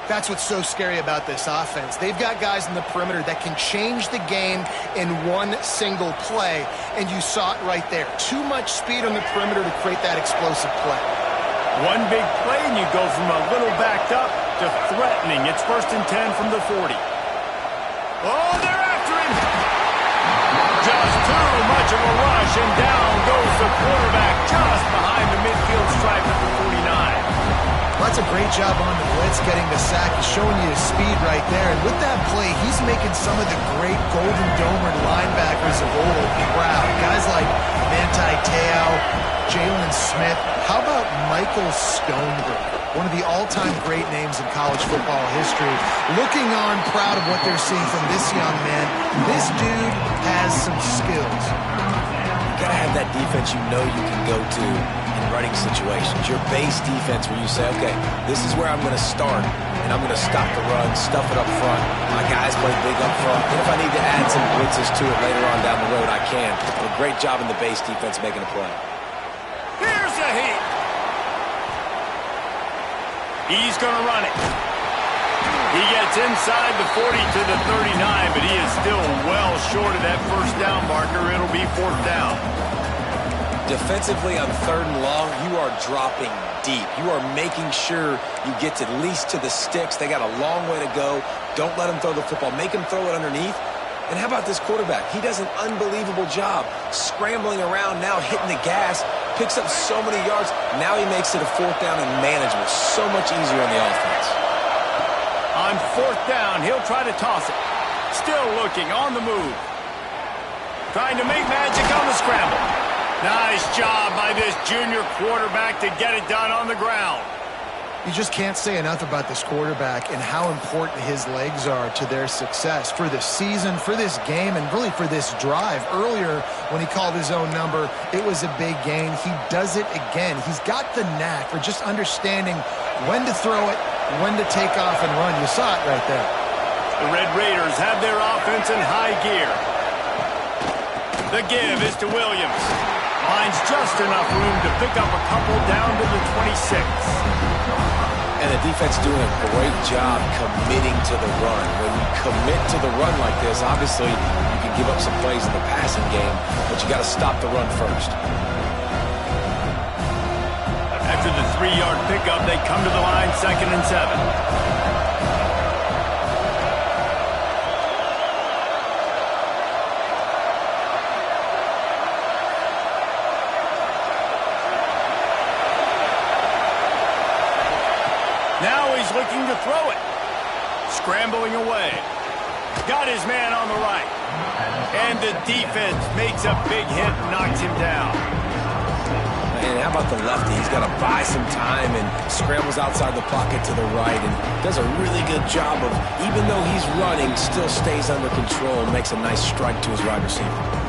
That's what's so scary about this offense. They've got guys in the perimeter that can change the game in one single play, and you saw it right there. Too much speed on the perimeter to create that explosive play. One big play, and you go from a little backed up to threatening. It's 1st and 10 from the 40. Oh, they're after him. Just too much of a rush, and down goes the quarterback just behind the midfield stripe at the 49. Well, that's a great job on the blitz, getting the sack. He's showing you his speed right there. And with that play, he's making some of the great Golden Domer linebackers of old proud. Guys like Manti Te'o, Jalen Smith. How about Michael Stoneberg? One of the all-time great names in college football history. Looking on, proud of what they're seeing from this young man. This dude has some skills. You gotta have that defense you know you can go to in running situations. Your base defense where you say, okay, this is where I'm going to start, and I'm going to stop the run, stuff it up front. My guys play big up front. And if I need to add some blitzes to it later on down the road, I can. But a great job in the base defense making a play. Here's a heat. He's going to run it. He gets inside the 40 to the 39, but he is still well short of that first down marker. It'll be fourth down. Defensively on 3rd and long, you are dropping deep. You are making sure you get to at least to the sticks. They got a long way to go. Don't let them throw the football. Make them throw it underneath. And how about this quarterback? He does an unbelievable job scrambling around now, hitting the gas, picks up so many yards. Now he makes it a 4th down and manageable. So much easier on the offense. On 4th down, he'll try to toss it. Still looking, on the move. Trying to make magic on the scramble. Nice job by this junior quarterback to get it done on the ground. You just can't say enough about this quarterback and how important his legs are to their success for the season, for this game, and really for this drive. Earlier, when he called his own number, it was a big gain. He does it again. He's got the knack for just understanding when to throw it, when to take off and run. You saw it right there. The Red Raiders have their offense in high gear. The give is to Williams. Finds just enough room to pick up a couple down to the 26. And the defense doing a great job committing to the run. When you commit to the run like this, obviously you can give up some plays in the passing game, but you got to stop the run first. After the 3-yard pickup, they come to the line, 2nd and 7. Now he's looking to throw it. Scrambling away. Got his man on the right. And the defense makes a big hit and knocks him down. And how about the lefty? He's got to buy some time and scrambles outside the pocket to the right and does a really good job of, even though he's running, still stays under control and makes a nice strike to his wide receiver.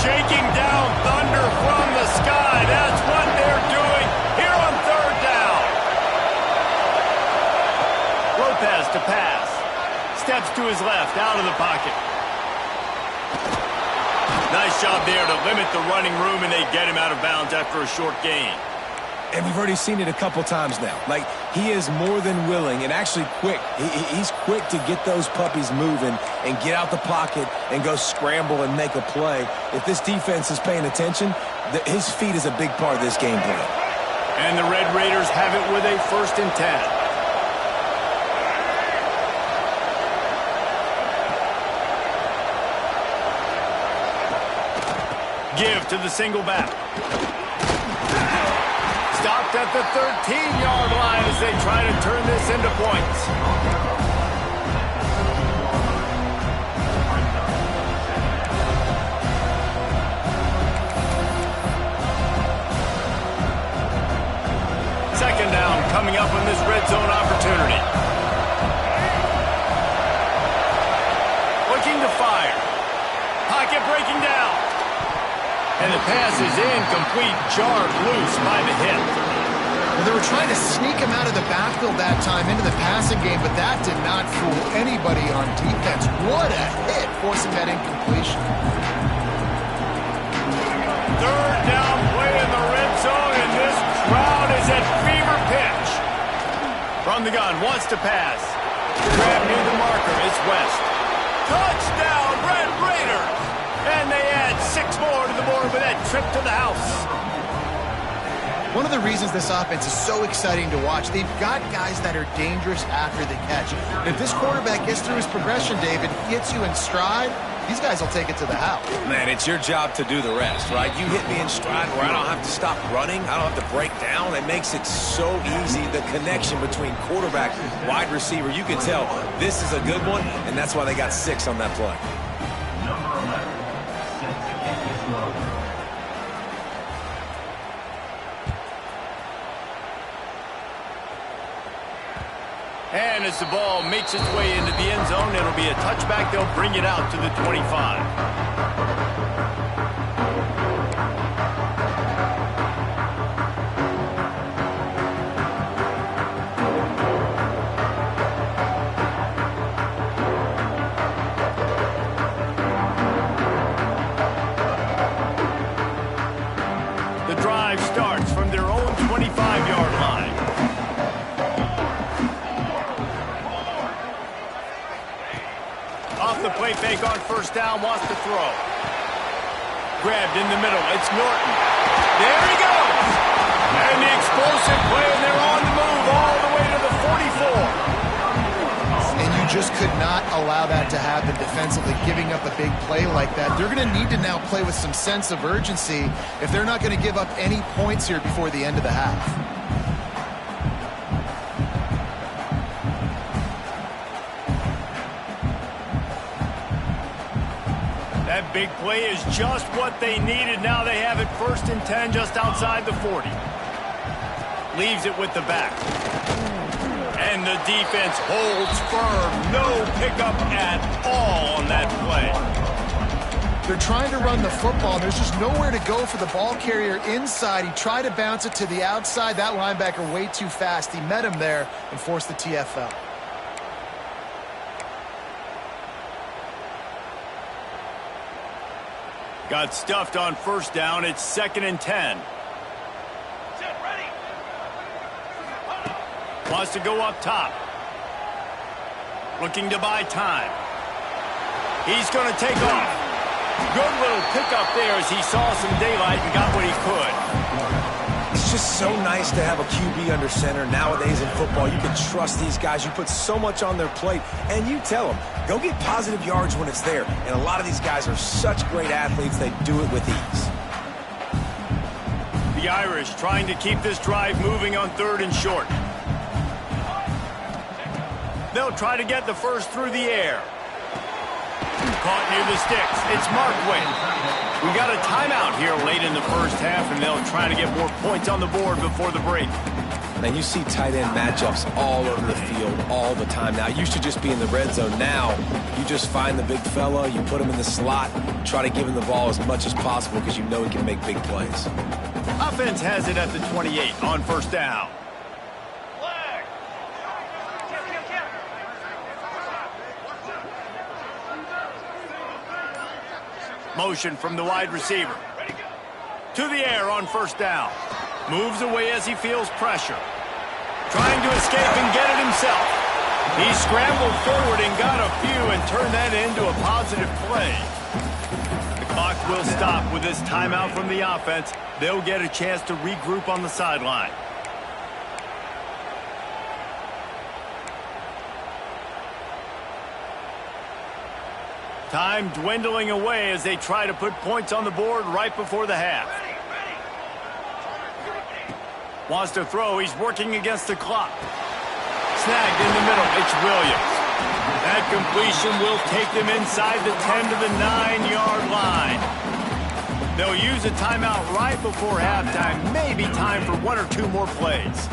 Shaking down thunder from the sky. That's what they're doing here on 3rd down. Lopez to pass. Steps to his left, out of the pocket. Nice job there to limit the running room, and they get him out of bounds after a short gain. And we've already seen it a couple times now. Like, he is more than willing and actually quick. He's quick to get those puppies moving and get out the pocket and go scramble and make a play. If this defense is paying attention, his feet is a big part of this game plan. And the Red Raiders have it with a 1st and 10. Give to the single back. Stopped at the 13-yard line as they try to turn this into points. Second down coming up on this red zone opportunity. Looking to fire. Pocket breaking down. And the pass is incomplete, jarred loose by the hit. Well, they were trying to sneak him out of the backfield that time into the passing game, but that did not fool anybody on defense. What a hit, forcing that incompletion. 3rd down play in the red zone, and this crowd is at fever pitch. From the gun, wants to pass. Grab near the marker, it's West. Touchdown, Red Raiders! And they add 6 more to the board with that trip to the house. One of the reasons this offense is so exciting to watch, they've got guys that are dangerous after the catch. And if this quarterback gets through his progression, David, gets you in stride, these guys will take it to the house. Man, it's your job to do the rest, right? You hit me in stride where I don't have to stop running. I don't have to break down. It makes it so easy. The connection between quarterback, wide receiver, you can tell this is a good one, and that's why they got 6 on that play. And as the ball makes its way into the end zone, it'll be a touchback. They'll bring it out to the 25. The drive starts from their own 25-yard line. Off the play fake on first down, wants to throw. Grabbed in the middle, it's Norton. There he goes! And the explosive play, and they're on the move all the way to the 44. And you just could not allow that to happen defensively, giving up a big play like that. They're going to need to now play with some sense of urgency if they're not going to give up any points here before the end of the half. That big play is just what they needed. Now they have it 1st and 10 just outside the 40. Leaves it with the back. And the defense holds firm. No pickup at all on that play. They're trying to run the football. There's just nowhere to go for the ball carrier inside. He tried to bounce it to the outside. That linebacker way too fast. He met him there and forced the TFL. Got stuffed on first down. It's 2nd and 10. Wants to go up top. Looking to buy time. He's going to take off. Good little pickup there as he saw some daylight and got what he could. It's just so nice to have a QB under center. Nowadays in football, you can trust these guys. You put so much on their plate, and you tell them, go get positive yards when it's there. And a lot of these guys are such great athletes, they do it with ease. The Irish trying to keep this drive moving on 3rd and short. They'll try to get the first through the air. Caught near the sticks. It's Markway. We got a timeout here late in the first half, and they'll try to get more points on the board before the break. Man, you see tight end matchups all over the field all the time now. It used to just be in the red zone. Now, you just find the big fella, you put him in the slot, try to give him the ball as much as possible because you know he can make big plays. Offense has it at the 28 on first down. Motion from the wide receiver. To the air on first down. Moves away as he feels pressure. Trying to escape and get it himself. He scrambled forward and got a few and turned that into a positive play. The clock will stop with this timeout from the offense. They'll get a chance to regroup on the sideline. Time dwindling away as they try to put points on the board right before the half. Wants to throw. He's working against the clock. Snagged in the middle. It's Williams. That completion will take them inside the 10 to the 9-yard line. They'll use a timeout right before halftime. Maybe time for 1 or 2 more plays.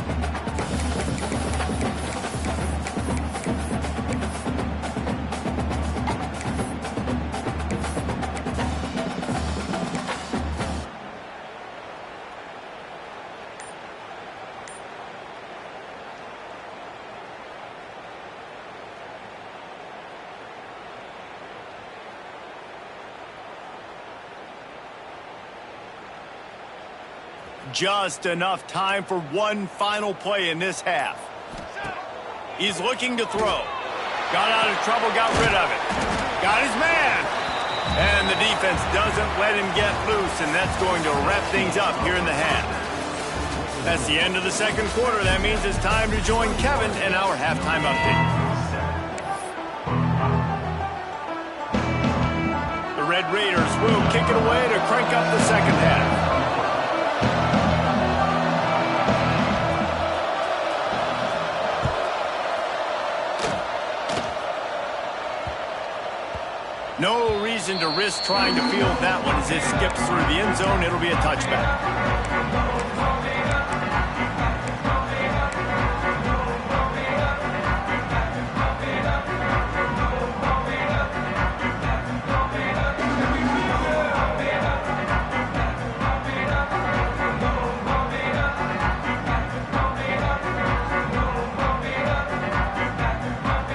Just enough time for one final play in this half. He's looking to throw. Got out of trouble, got rid of it. Got his man. And the defense doesn't let him get loose, and that's going to wrap things up here in the half. That's the end of the second quarter. That means it's time to join Kevin in our halftime update. The Red Raiders will kick it away to crank up the second half. No reason to risk trying to field that one as it skips through the end zone. It'll be a touchback.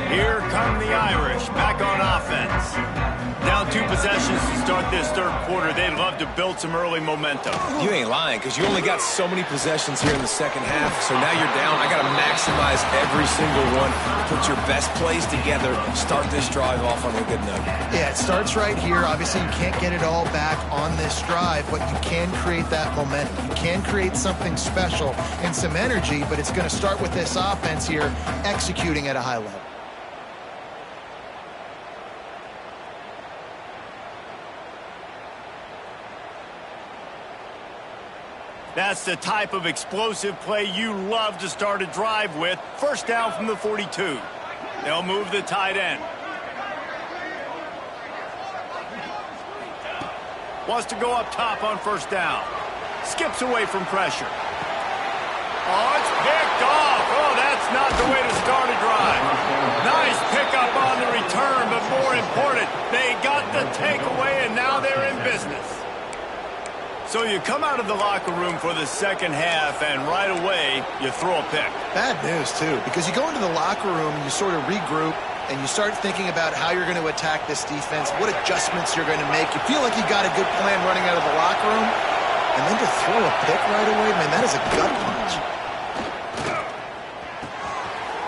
Here come the Irish back on offense. Down 2 possessions to start this third quarter. They'd love to build some early momentum. You ain't lying, because you only got so many possessions here in the second half, so now you're down. I got to maximize every single one. Put your best plays together. Start this drive off on a good note. Yeah, it starts right here. Obviously, you can't get it all back on this drive, but you can create that momentum. You can create something special and some energy, but it's going to start with this offense here executing at a high level. That's the type of explosive play you love to start a drive with. First down from the 42. They'll move the tight end. Wants to go up top on first down. Skips away from pressure. Oh, it's picked off. Oh, that's not the way to start a drive. Nice pickup on the return, but more important, they got the takeaway, and now they're in business. So you come out of the locker room for the second half, and right away, you throw a pick. Bad news, too, because you go into the locker room and you sort of regroup, and you start thinking about how you're going to attack this defense, what adjustments you're going to make. You feel like you got a good plan running out of the locker room, and then to throw a pick right away, man, that is a gut punch.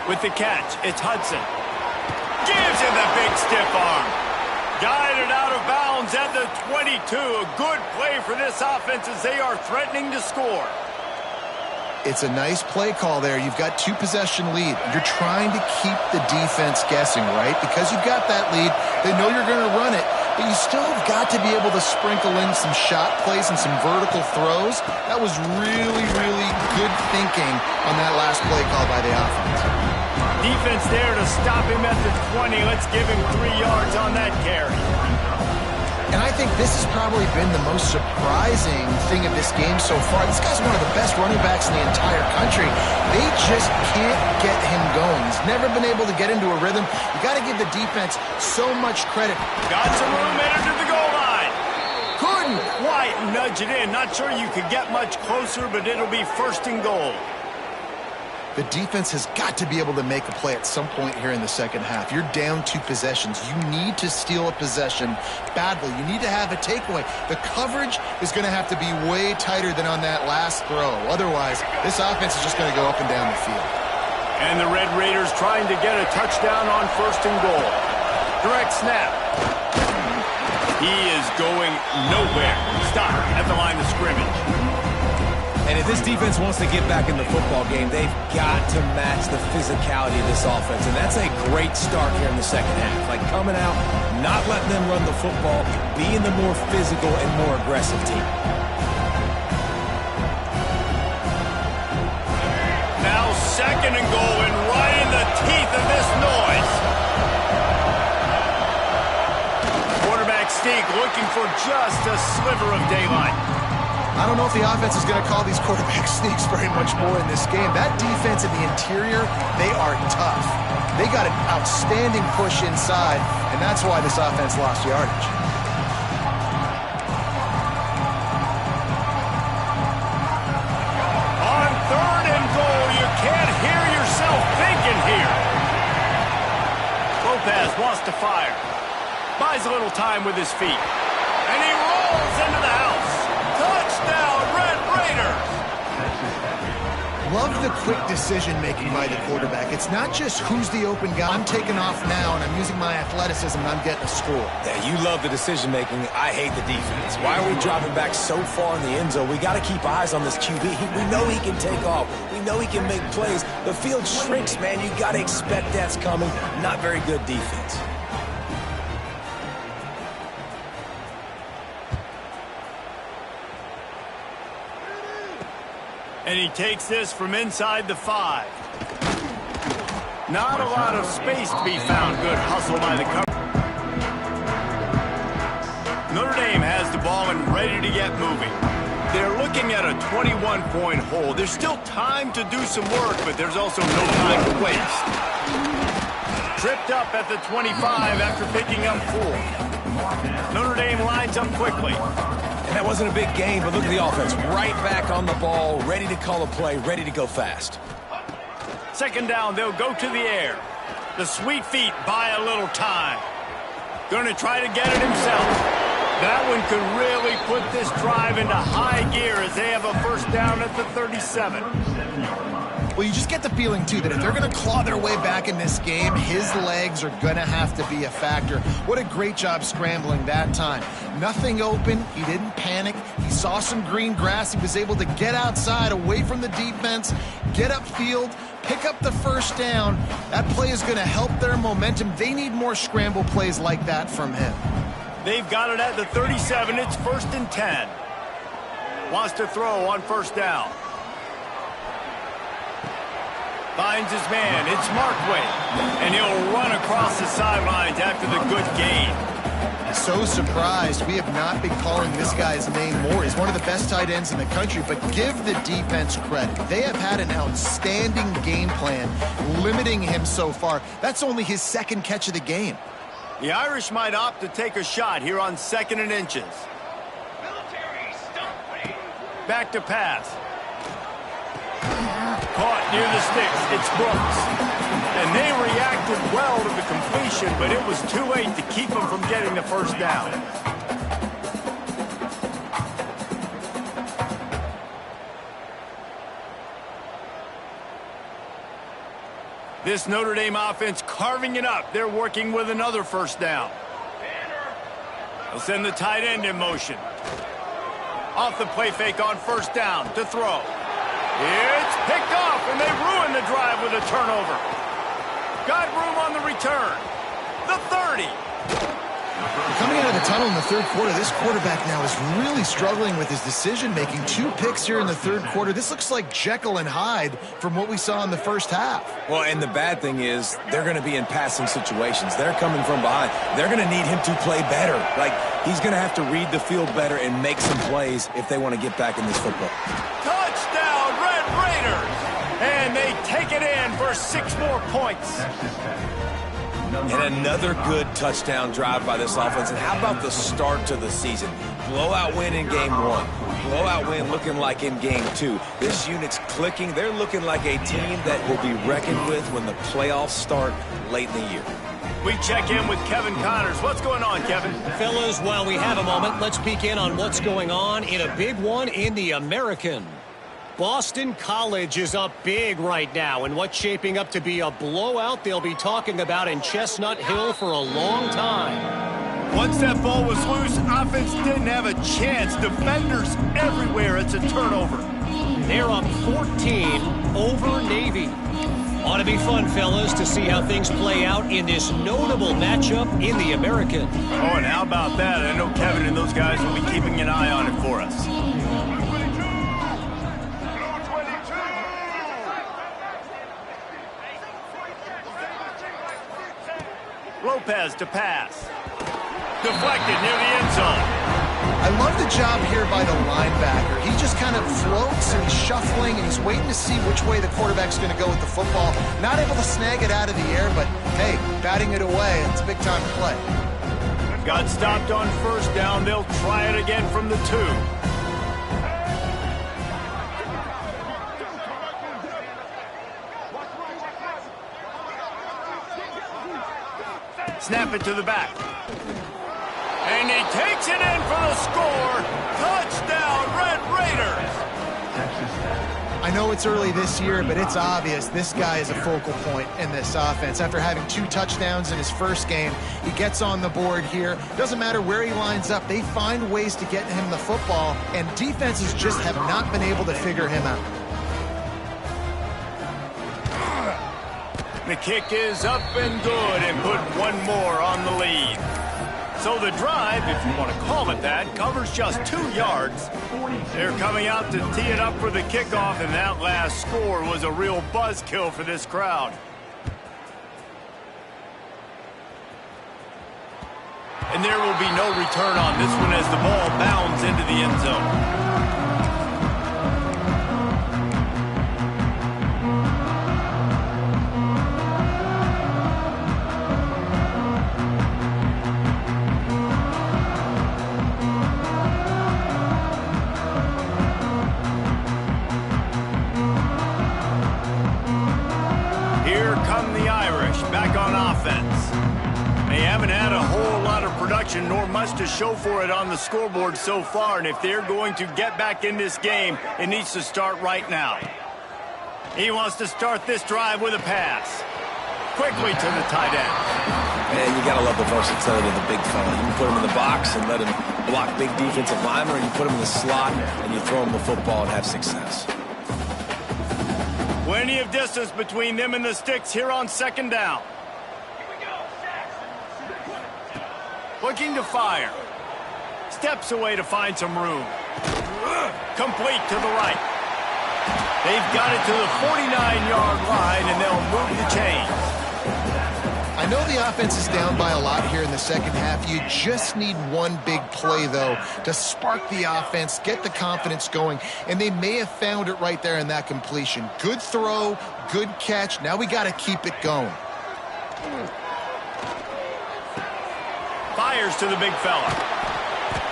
With the catch, it's Hudson. Gives him the big stiff arm. Guided out of bounds at the 22. A good play for this offense as they are threatening to score. It's a nice play call there. You've got 2-possession lead. You're trying to keep the defense guessing, right? Because you've got that lead, they know you're going to run it, but you still have got to be able to sprinkle in some shot plays and some vertical throws. That was really, really good thinking on that last play call by the offense. Defense there to stop him at the 20. Let's give him 3 yards on that carry. And I think this has probably been the most surprising thing of this game so far. This guy's one of the best running backs in the entire country. They just can't get him going. He's never been able to get into a rhythm. You got to give the defense so much credit. Got some room headed to the goal line. Couldn't quite nudge it in. Not sure you could get much closer, but it'll be first and goal. The defense has got to be able to make a play at some point here in the second half. You're down 2 possessions. You need to steal a possession badly. You need to have a takeaway. The coverage is going to have to be way tighter than on that last throw. Otherwise, this offense is just going to go up and down the field. And the Red Raiders trying to get a touchdown on first and goal. Direct snap. He is going nowhere. Stop at the line of scrimmage. And if this defense wants to get back in the football game, they've got to match the physicality of this offense. And that's a great start here in the second half. Like coming out, not letting them run the football, being the more physical and more aggressive team. Now second and goal, and right in the teeth of this noise. Quarterback sneak looking for just a sliver of daylight. I don't know if the offense is going to call these quarterback sneaks very much more in this game. That defense in the interior, they are tough. They got an outstanding push inside, and that's why this offense lost yardage. On third and goal, you can't hear yourself thinking here. Lopez wants to fire. Buys a little time with his feet. And he rolls into the house. Touchdown, Red Raiders! Love the quick decision-making by the quarterback. It's not just who's the open guy. I'm taking off now, and I'm using my athleticism, and I'm getting a score. Yeah, you love the decision-making. I hate the defense. Why are we dropping back so far in the end zone? We got to keep eyes on this QB. We know he can take off. We know he can make plays. The field shrinks, man. You got to expect that's coming. Not very good defense. And he takes this from inside the 5. Not a lot of space to be found. Good hustle by the cover. Notre Dame has the ball and ready to get moving. They're looking at a 21-point hole. There's still time to do some work, but there's also no time to waste. Tripped up at the 25 after picking up 4. Notre Dame lines up quickly. And that wasn't a big game, but look at the offense. Right back on the ball, ready to call a play, ready to go fast. Second down, they'll go to the air. The sweet feet buy a little time. Going to try to get it himself. That one could really put this drive into high gear as they have a first down at the 37. Well, you just get the feeling, too, that if they're going to claw their way back in this game, his legs are going to have to be a factor. What a great job scrambling that time. Nothing open. He didn't panic. He saw some green grass. He was able to get outside, away from the defense, get upfield, pick up the first down. That play is going to help their momentum. They need more scramble plays like that from him. They've got it at the 37. It's 1st and 10. Wants to throw on first down. Finds his man. It's Markway. And he'll run across the sidelines after the good gain. So surprised. We have not been calling this guy's name more. He's one of the best tight ends in the country, but give the defense credit. They have had an outstanding game plan limiting him so far. That's only his 2nd catch of the game. The Irish might opt to take a shot here on 2nd and inches. Back to pass. Caught near the sticks. It's Brooks. And they reacted well to the completion, but it was too late to keep them from getting the first down. This Notre Dame offense carving it up. They're working with another first down. They'll send the tight end in motion. Off the play fake on first down to throw. It's picked off, and they ruin the drive with a turnover. Got room on the return. The 30. Coming out of the tunnel in the 3rd quarter, this quarterback now is really struggling with his decision-making. 2 picks here in the 3rd quarter. This looks like Jekyll and Hyde from what we saw in the first half. Well, and the bad thing is they're going to be in passing situations. They're coming from behind. They're going to need him to play better. Like, he's going to have to read the field better and make some plays if they want to get back in this football. Touchdown, Red Raiders! And they take it in for 6 more points. And another good touchdown drive by this offense. And how about the start to the season? Blowout win in game 1. Blowout win looking like in game 2. This unit's clicking. They're looking like a team that will be reckoned with when the playoffs start late in the year. We check in with Kevin Connors. What's going on, Kevin? Fellas, while we have a moment, let's peek in on what's going on in a big one in the American. Boston College is up big right now, and what's shaping up to be a blowout they'll be talking about in Chestnut Hill for a long time. Once that ball was loose, offense didn't have a chance. Defenders everywhere. It's a turnover. They're up 14 over Navy. Ought to be fun, fellas, to see how things play out in this notable matchup in the American. Oh, and how about that? I know Kevin and those guys will be keeping an eye on it for us. Lopez to pass. Deflected near the end zone. I love the job here by the linebacker. He just kind of floats and he's shuffling and he's waiting to see which way the quarterback's going to go with the football. Not able to snag it out of the air, but hey, batting it away, it's a big time play. Got stopped on first down. They'll try it again from the 2. Snap it to the back. And he takes it in for the score. Touchdown, Red Raiders. I I know it's early this year, but it's obvious this guy is a focal point in this offense. After having 2 touchdowns in his first game, he gets on the board here. Doesn't matter where he lines up. They find ways to get him the football, and defenses just have not been able to figure him out. The kick is up and good and put one more on the lead. So the drive, if you want to call it that, covers just 2 yards. They're coming out to tee it up for the kickoff, and that last score was a real buzzkill for this crowd. And there will be no return on this one as the ball bounds into the end zone. Nor much to show for it on the scoreboard so far, and if they're going to get back in this game, it needs to start right now. He wants to start this drive with a pass. Quickly to the tight end. Man, you gotta love the versatility of the big fella. You can put him in the box and let him block big defensive linemen, or you put him in the slot and you throw him the football and have success. Plenty of distance between them and the sticks here on second down. Looking to fire. Steps away to find some room. Complete to the right. They've got it to the 49-yard line, and they'll move the chains. I know the offense is down by a lot here in the second half. You just need one big play, though, to spark the offense, get the confidence going, and they may have found it right there in that completion. Good throw, good catch. Now we got to keep it going. Fires to the big fella.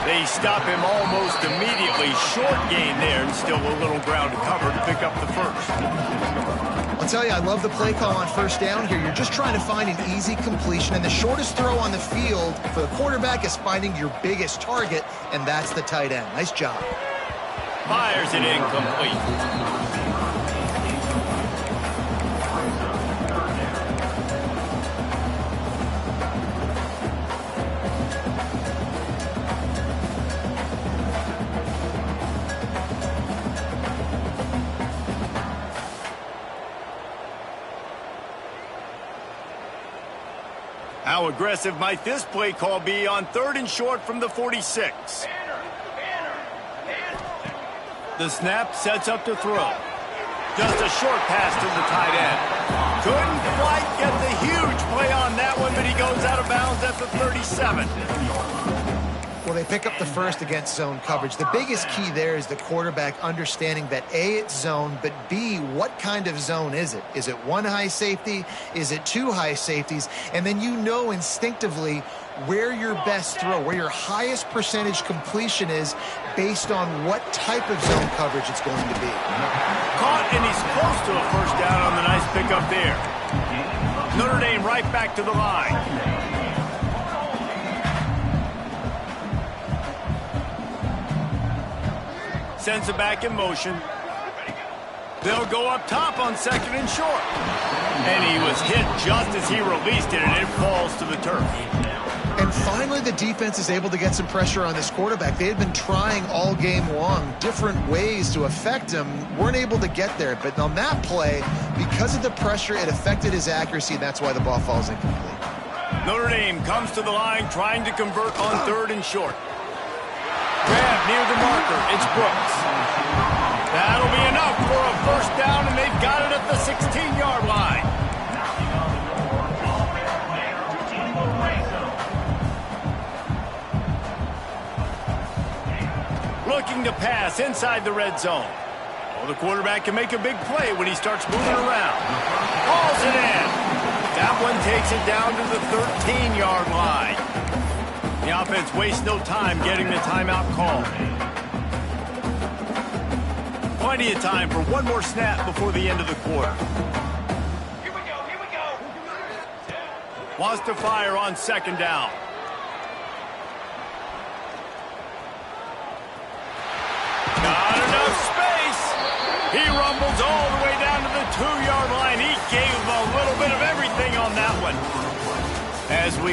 They stop him almost immediately. Short gain there, and still a little ground to cover to pick up the first. I'll tell you, I love the play call on first down here. You're just trying to find an easy completion, and the shortest throw on the field for the quarterback is finding your biggest target, and that's the tight end. Nice job. Fires it incomplete. How aggressive might this play call be on 3rd and short from the 46? The snap sets up to throw. Just a short pass to the tight end. Couldn't quite get the huge play on that one, but he goes out of bounds at the 37. Well, they pick up the first against zone coverage. The biggest key there is the quarterback understanding that A, it's zone, but B, what kind of zone is it? Is it 1 high safety? Is it 2 high safeties? And then you know instinctively where your best throw, where your highest percentage completion is based on what type of zone coverage it's going to be. Caught, and he's close to a first down on the nice pickup there. Notre Dame right back to the line. Sends it back in motion. They'll go up top on 2nd and short. And he was hit just as he released it, and it falls to the turf. And finally, the defense is able to get some pressure on this quarterback. They had been trying all game long different ways to affect him. Weren't able to get there. But on that play, because of the pressure, it affected his accuracy, and that's why the ball falls incomplete. Notre Dame comes to the line trying to convert on 3rd and short. Grab near the marker. It's Brooks. That'll be enough for a first down, and they've got it at the 16-yard line. Looking to pass inside the red zone. Well, the quarterback can make a big play when he starts moving around. Hauls it in. That one takes it down to the 13-yard line. The offense wastes no time getting the timeout call. Plenty of time for one more snap before the end of the quarter. Here we go. Wants to fire on 2nd down. Not enough space. He rumbles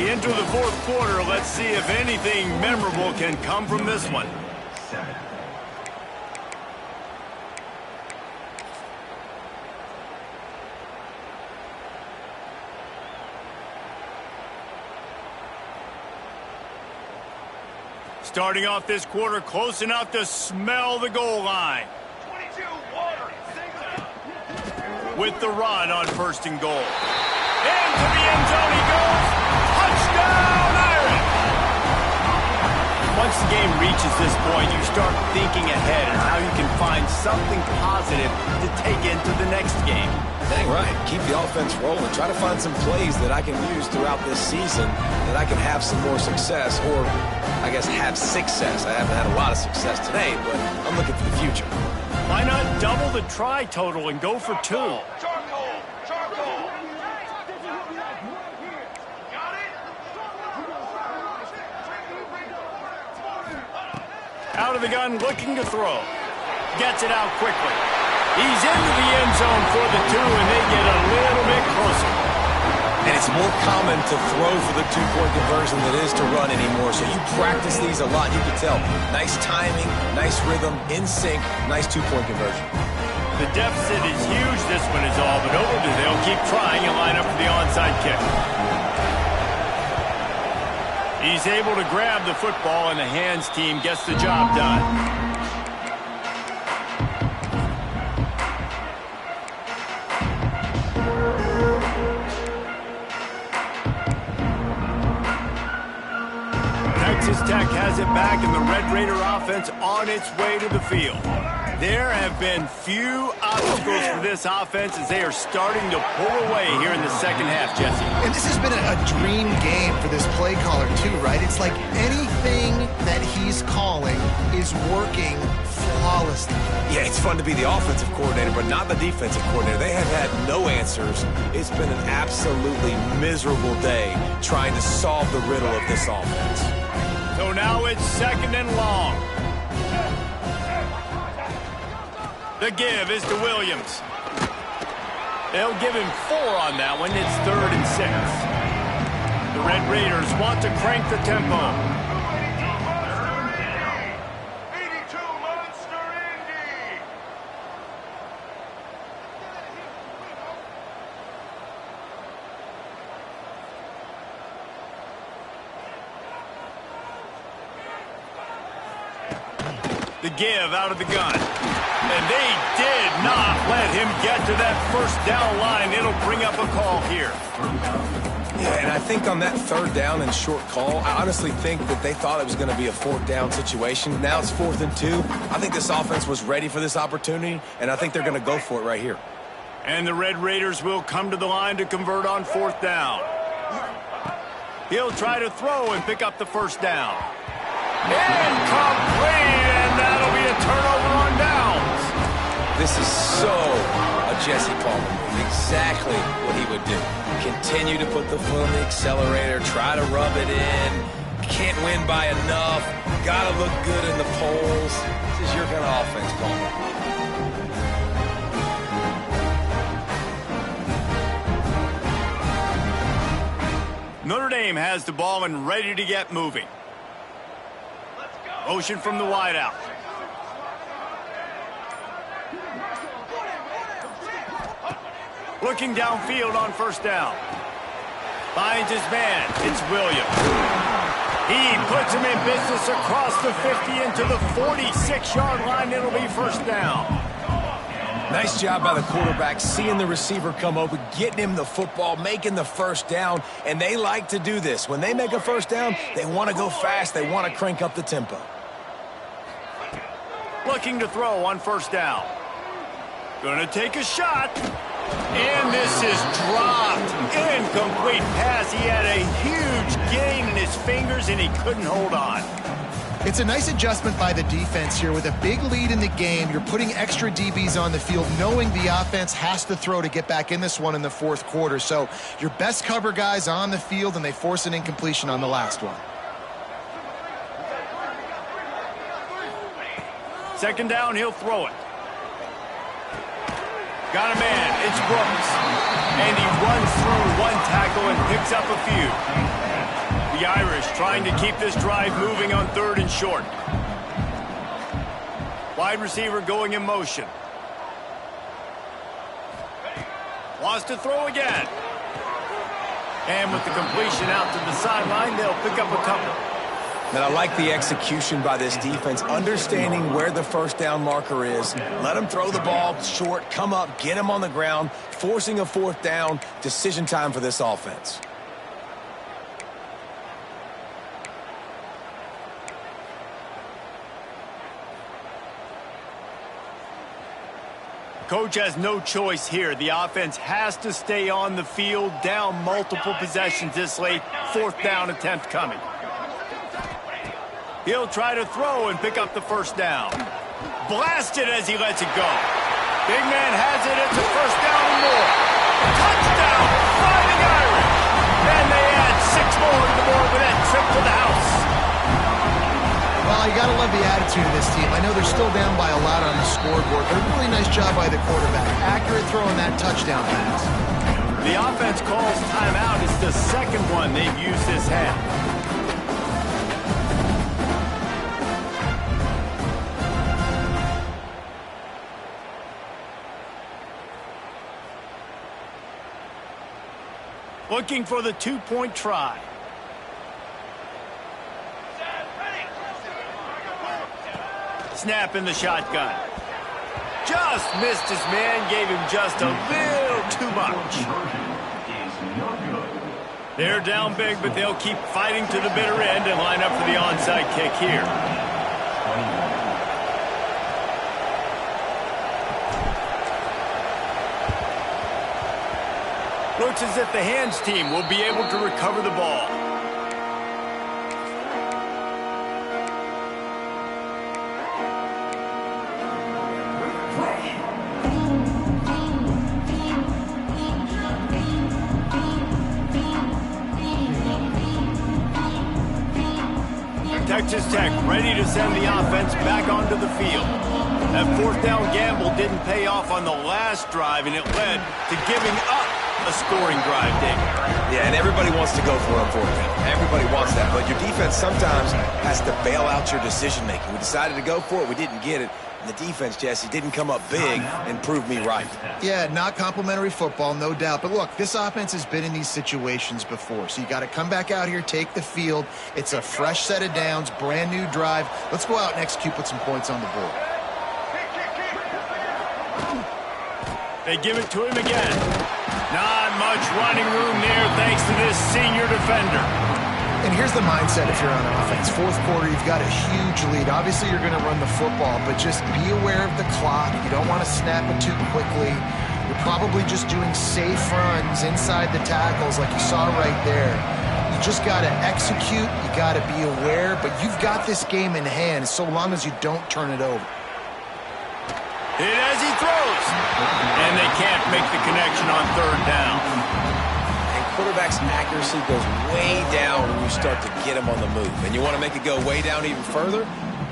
We enter the fourth quarter. Let's see if anything memorable can come from this one. Starting off this quarter close enough to smell the goal line. 22, water. With the run on first and goal. Into the end zone he goes. Touchdown, Irish! Once the game reaches this point, you start thinking ahead and how you can find something positive to take into the next game. Dang right. Keep the offense rolling. Try to find some plays that I can use throughout this season that I can have some more success, or I guess have success. I haven't had a lot of success today, but I'm looking for the future. Why not double the try total and go for 2? Charcoal. Charcoal. Got it? Out of the gun, looking to throw. Gets it out quickly. He's into the end zone for the 2, and they get a little bit closer. And it's more common to throw for the 2-point conversion than it is to run anymore. So you practice these a lot. You can tell. Nice timing, nice rhythm, in sync, nice 2-point conversion. The deficit is huge. This one is all but over. They'll keep trying and line up for the onside kick. He's able to grab the football, and the hands team gets the job done. Texas Tech has it back, and the Red Raider offense on its way to the field. There have been few obstacles for this offense as they are starting to pull away here in the second half, Jesse. And this has been a dream game for this play caller, too, right? It's like anything that he's calling is working flawlessly. Yeah, it's fun to be the offensive coordinator, but not the defensive coordinator. They have had no answers. It's been an absolutely miserable day trying to solve the riddle of this offense. So now it's second and long. The give is to Williams. They'll give him 4 on that one. It's 3rd and 6. The Red Raiders want to crank the tempo. 82 Monster Indy. The give out of the gun. And they did not let him get to that first down line. It'll bring up a call here. Yeah, and I think on that 3rd down and short call, I honestly think that they thought it was going to be a 4th down situation. Now it's 4th and 2. I think this offense was ready for this opportunity, and I think they're going to go for it right here. And the Red Raiders will come to the line to convert on 4th down. He'll try to throw and pick up the first down. Incomplete, and that'll be a turnover on downs. This is so a Jesse Palmer move. Exactly what he would do. Continue to put the foot on the accelerator, try to rub it in. Can't win by enough. Got to look good in the polls. This is your kind of offense, Palmer. Notre Dame has the ball and ready to get moving. Motion from the wideout. Looking downfield on first down. Finds his man. It's Williams. He puts him in business across the 50 into the 46-yard line. It'll be first down. Nice job by the quarterback, seeing the receiver come open, getting him the football, making the first down, and they like to do this. When they make a first down, they want to go fast. They want to crank up the tempo. Looking to throw on first down. Going to take a shot. And this is dropped. Incomplete pass. He had a huge gain in his fingers, and he couldn't hold on. It's a nice adjustment by the defense here. With a big lead in the game, you're putting extra DBs on the field, knowing the offense has to throw to get back in this one in the fourth quarter. So your best cover guys on the field, and they force an incompletion on the last one. Second down, he'll throw it. Got a man. It's Brooks. And he runs through one tackle and picks up a few. The Irish trying to keep this drive moving on 3rd and short. Wide receiver going in motion. Wants to throw again. And with the completion out to the sideline, they'll pick up a couple. And I like the execution by this defense, understanding where the first down marker is. Let them throw the ball short, come up, get him on the ground, forcing a 4th down. Decision time for this offense. Coach has no choice here. The offense has to stay on the field, down multiple possessions this late. 4th down attempt coming. He'll try to throw and pick up the first down. Blasted as he lets it go. Big man has it. It's a first down and more. Touchdown, Fighting Irish. And they add 6 more to the board with that trip to the house. Well, you got to love the attitude of this team. I know they're still down by a lot on the scoreboard, but a really nice job by the quarterback. Accurate throwing that touchdown pass. The offense calls timeout. It's the second one they've used this half. Looking for the 2-point try. Snap in the shotgun. Just missed his man, gave him just a little too much. They're down big, but they'll keep fighting to the bitter end and line up for the onside kick here. Looks as if the hands team will be able to recover the ball. Texas Tech ready to send the offense back onto the field. That 4th down gamble didn't pay off on the last drive, and it led to giving up a scoring drive, Dave. Yeah, and everybody wants to go for a 4th down. Everybody wants that, but your defense sometimes has to bail out your decision-making. We decided to go for it. We didn't get it. And the defense, Jesse, didn't come up big and prove me right. Yeah, not complimentary football, no doubt. But look, this offense has been in these situations before. So you got to come back out here, take the field. It's a fresh set of downs, brand new drive. Let's go out and execute, put some points on the board. They give it to him again. Not much running room there thanks to this senior defender. And here's the mindset if you're on offense. 4th quarter, you've got a huge lead. Obviously, you're going to run the football, but just be aware of the clock. You don't want to snap it too quickly. You're probably just doing safe runs inside the tackles like you saw right there. You just got to execute. You got to be aware, but you've got this game in hand so long as you don't turn it over. Hit as he throws. And they can't make the connection on 3rd down. Quarterback's accuracy goes way down when you start to get him on the move. And you want to make it go way down even further?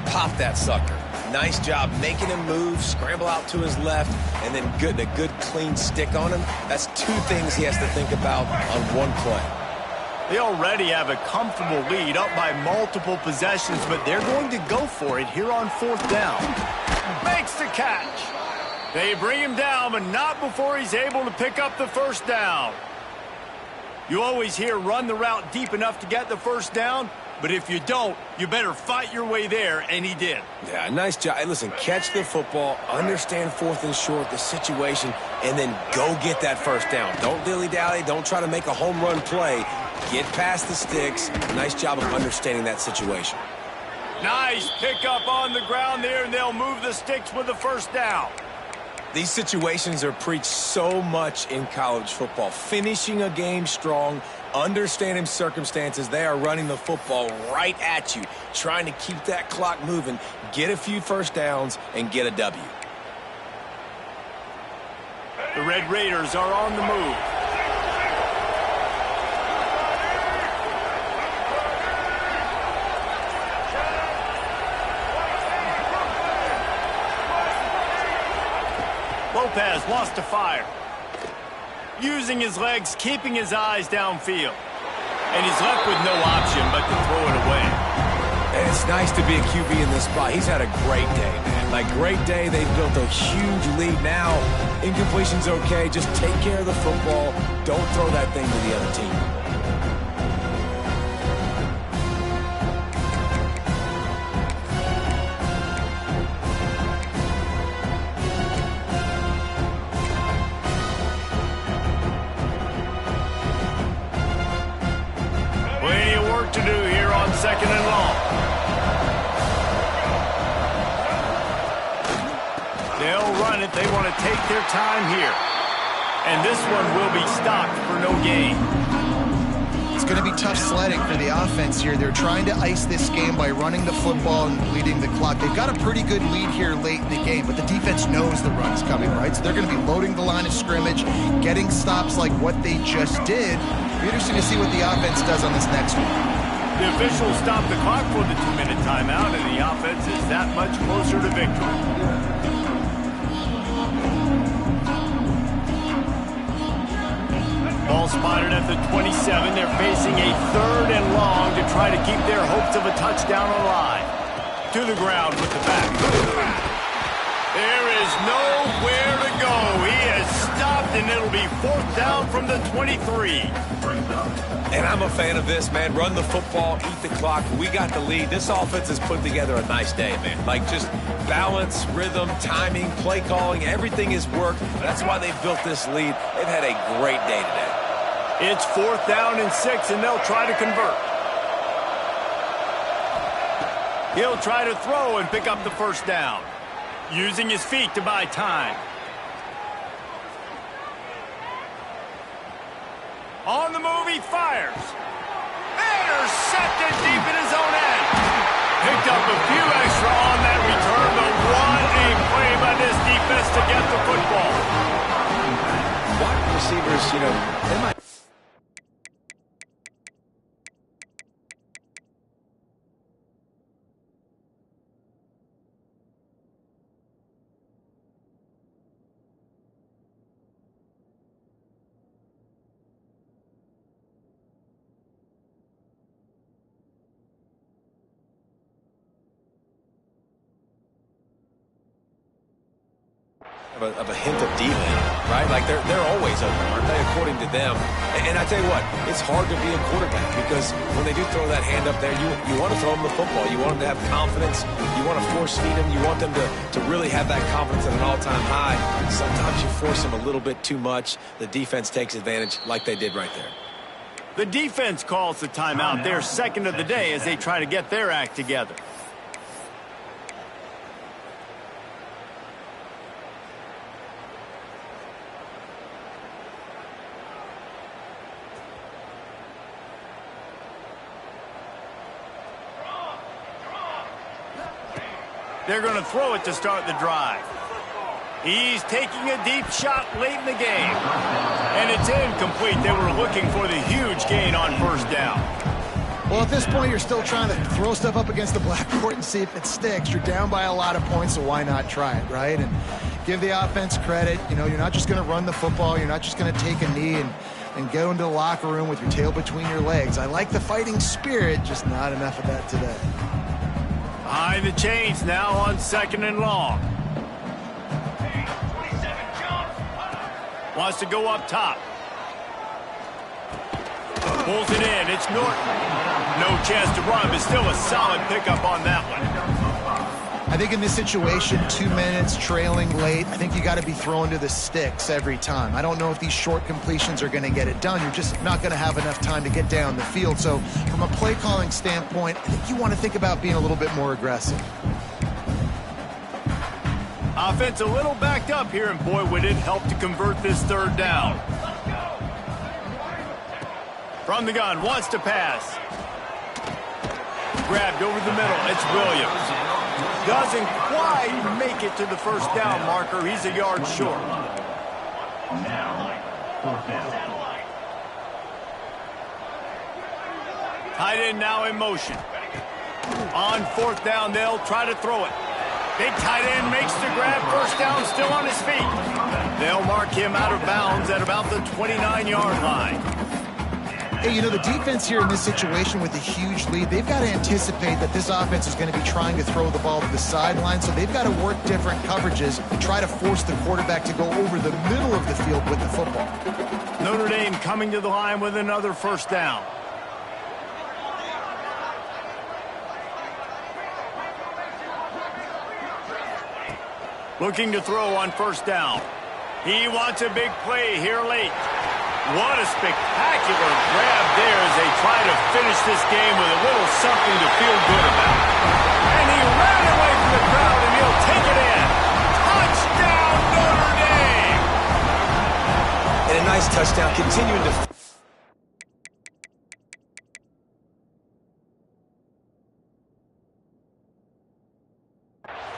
Pop that sucker. Nice job making him move, scramble out to his left, and then a good clean stick on him. That's 2 things he has to think about on one play. They already have a comfortable lead up by multiple possessions, but they're going to go for it here on 4th down. Makes the catch. They bring him down, but not before he's able to pick up the first down. You always hear run the route deep enough to get the first down, but if you don't, you better fight your way there, and he did. Yeah, nice job. Hey, listen, catch the football, understand 4th and short, the situation, and then go get that first down. Don't dilly-dally. Don't try to make a home run play. Get past the sticks. Nice job of understanding that situation. Nice pickup on the ground there, and they'll move the sticks with the first down. These situations are preached so much in college football. Finishing a game strong, understanding circumstances. They are running the football right at you, trying to keep that clock moving, get a few first downs, and get a W. The Red Raiders are on the move. Lopez wants to fire. Using his legs, keeping his eyes downfield. And he's left with no option but to throw it away. And it's nice to be a QB in this spot. He's had a great day, man. Like, great day. They've built a huge lead. Now, incompletion's okay. Just take care of the football. Don't throw that thing to the other team. Plenty of work to do here on 2nd and long. They'll run it. They want to take their time here. And this one will be stopped for no gain. It's going to be tough sledding for the offense here. They're trying to ice this game by running the football and bleeding the clock. They've got a pretty good lead here late in the game, but the defense knows the run's coming, right? So they're going to be loading the line of scrimmage, getting stops like what they just did. It'll be interesting to see what the offense does on this next one. The officials stop the clock for the 2-minute timeout, and the offense is that much closer to victory. Ball spotted at the 27. They're facing a 3rd and long to try to keep their hopes of a touchdown alive. To the ground with the back. There is nowhere to go. He has stopped, and it'll be 4th down from the 23. And I'm a fan of this, man. Run the football, eat the clock. We got the lead. This offense has put together a nice day, man. Like, just balance, rhythm, timing, play calling, everything has worked. That's why they've built this lead. They've had a great day today. It's 4th down and 6, and they'll try to convert. He'll try to throw and pick up the 1st down, using his feet to buy time. On the move, he fires. Intercepted deep in his own end. Picked up a few extra on that return, but what a play by this defense to get the football. Wide receivers, they might... Of a hint of D-man, right? Like, they're always open, aren't they, according to them? And I tell you what, it's hard to be a quarterback because when they do throw that hand up there, you want to throw them the football. You want them to have confidence. You want to force feed them. You want them to really have that confidence at an all-time high. Sometimes you force them a little bit too much. The defense takes advantage like they did right there. The defense calls the timeout. Their 2nd of the day as they try to get their act together. They're going to throw it to start the drive. He's taking a deep shot late in the game. And it's incomplete. They were looking for the huge gain on 1st down. Well, at this point, you're still trying to throw stuff up against the blackboard and see if it sticks. You're down by a lot of points, so why not try it, right? And give the offense credit. You're not just going to run the football. You're not just going to take a knee and go into the locker room with your tail between your legs. I like the fighting spirit, just not enough of that today. Behind the chains now on 2nd and long. Wants to go up top. Pulls it in. It's Notre. No chance to run, but still a solid pickup on that one. I think in this situation, 2 minutes, trailing late, I think you got to be throwing to the sticks every time. I don't know if these short completions are going to get it done. You're just not going to have enough time to get down the field. So from a play calling standpoint, I think you want to think about being a little bit more aggressive. Offense a little backed up here, and boy, would it help to convert this 3rd down. From the gun, wants to pass. Grabbed over the middle. It's Williams. Doesn't quite make it to the 1st down marker. He's a yard short. Tight end now in motion. On 4th down, they'll try to throw it. Big tight end makes the grab. 1st down, still on his feet. They'll mark him out of bounds at about the 29-yard line. Hey, the defense here in this situation with a huge lead, they've got to anticipate that this offense is going to be trying to throw the ball to the sideline, so they've got to work different coverages and try to force the quarterback to go over the middle of the field with the football. Notre Dame coming to the line with another first down. Looking to throw on first down. He wants a big play here late. What a spectacular grab there as they try to finish this game with a little something to feel good about. And he ran away from the crowd, and he'll take it in. Touchdown, Notre Dame! And a nice touchdown, continuing to...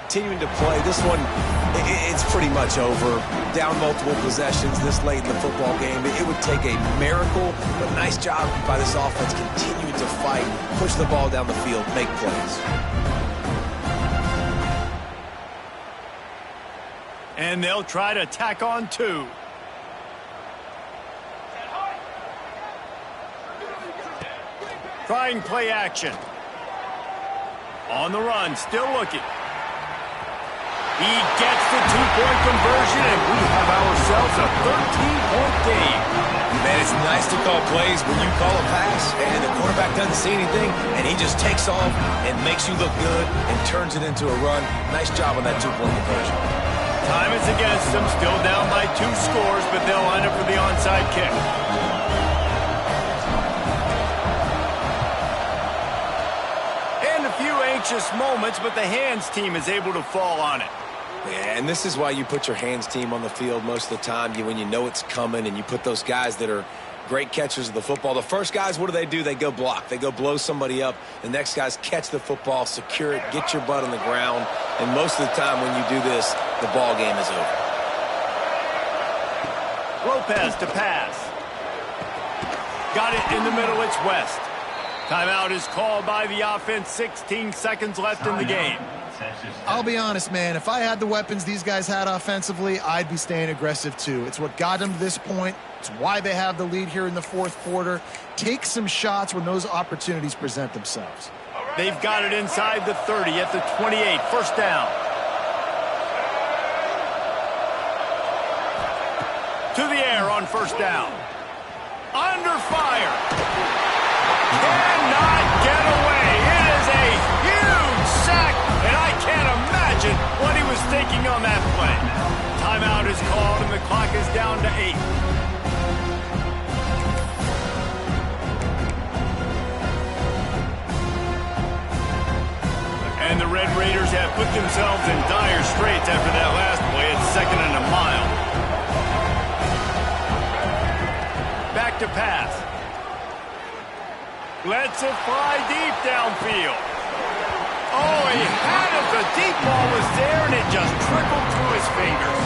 Continuing to play. This one, it's pretty much over. Down multiple possessions this late in the football game. It would take a miracle, but nice job by this offense continuing to fight, push the ball down the field, make plays. And they'll try to tack on two. Trying play action. On the run, still looking. He gets the two-point conversion, and we have ourselves a 13-point game. Man, it's nice to call plays when you call a pass, and the quarterback doesn't see anything, and he just takes off and makes you look good and turns it into a run. Nice job on that two-point conversion. Time is against them, still down by 2 scores, but they'll line up for the onside kick. And a few anxious moments, but the hands team is able to fall on it. Yeah, and this is why you put your hands team on the field most of the time. When you know it's coming, and you put those guys that are great catchers of the football. The first guys, what do? They go block. They go blow somebody up. The next guys catch the football, secure it, get your butt on the ground. And most of the time when you do this, the ball game is over. Lopez to pass. Got it in the middle. It's West. Timeout is called by the offense. 16 seconds left in the game. I'll be honest, man. If I had the weapons these guys had offensively, I'd be staying aggressive too. It's what got them to this point. It's why they have the lead here in the fourth quarter. Take some shots when those opportunities present themselves. They've got it inside the 30 at the 28. First down. To the air on first down. Under fire. Cannot get away. It is a huge sack, and I can't imagine what he was thinking on that play. Timeout is called, and the clock is down to 8. And the Red Raiders have put themselves in dire straits after that last play. It's 2nd and a mile. Back to pass. Lets it fly deep downfield. Oh, he had it. The deep ball was there, and it just trickled through his fingers.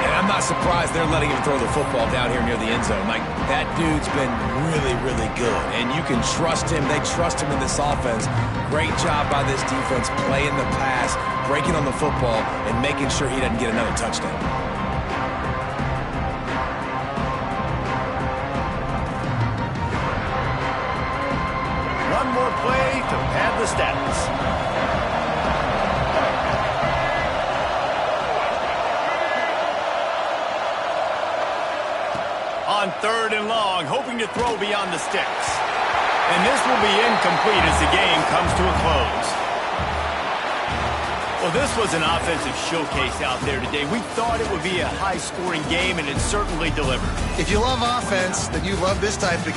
And I'm not surprised they're letting him throw the football down here near the end zone. Like, that dude's been really, really good. And you can trust him. They trust him in this offense. Great job by this defense playing the pass, breaking on the football, and making sure he doesn't get another touchdown. One more play to pad the stats. On 3rd and long, hoping to throw beyond the sticks. And this will be incomplete as the game comes to a close. Well, this was an offensive showcase out there today. We thought it would be a high-scoring game, and it certainly delivered. If you love offense, then you love this type of game.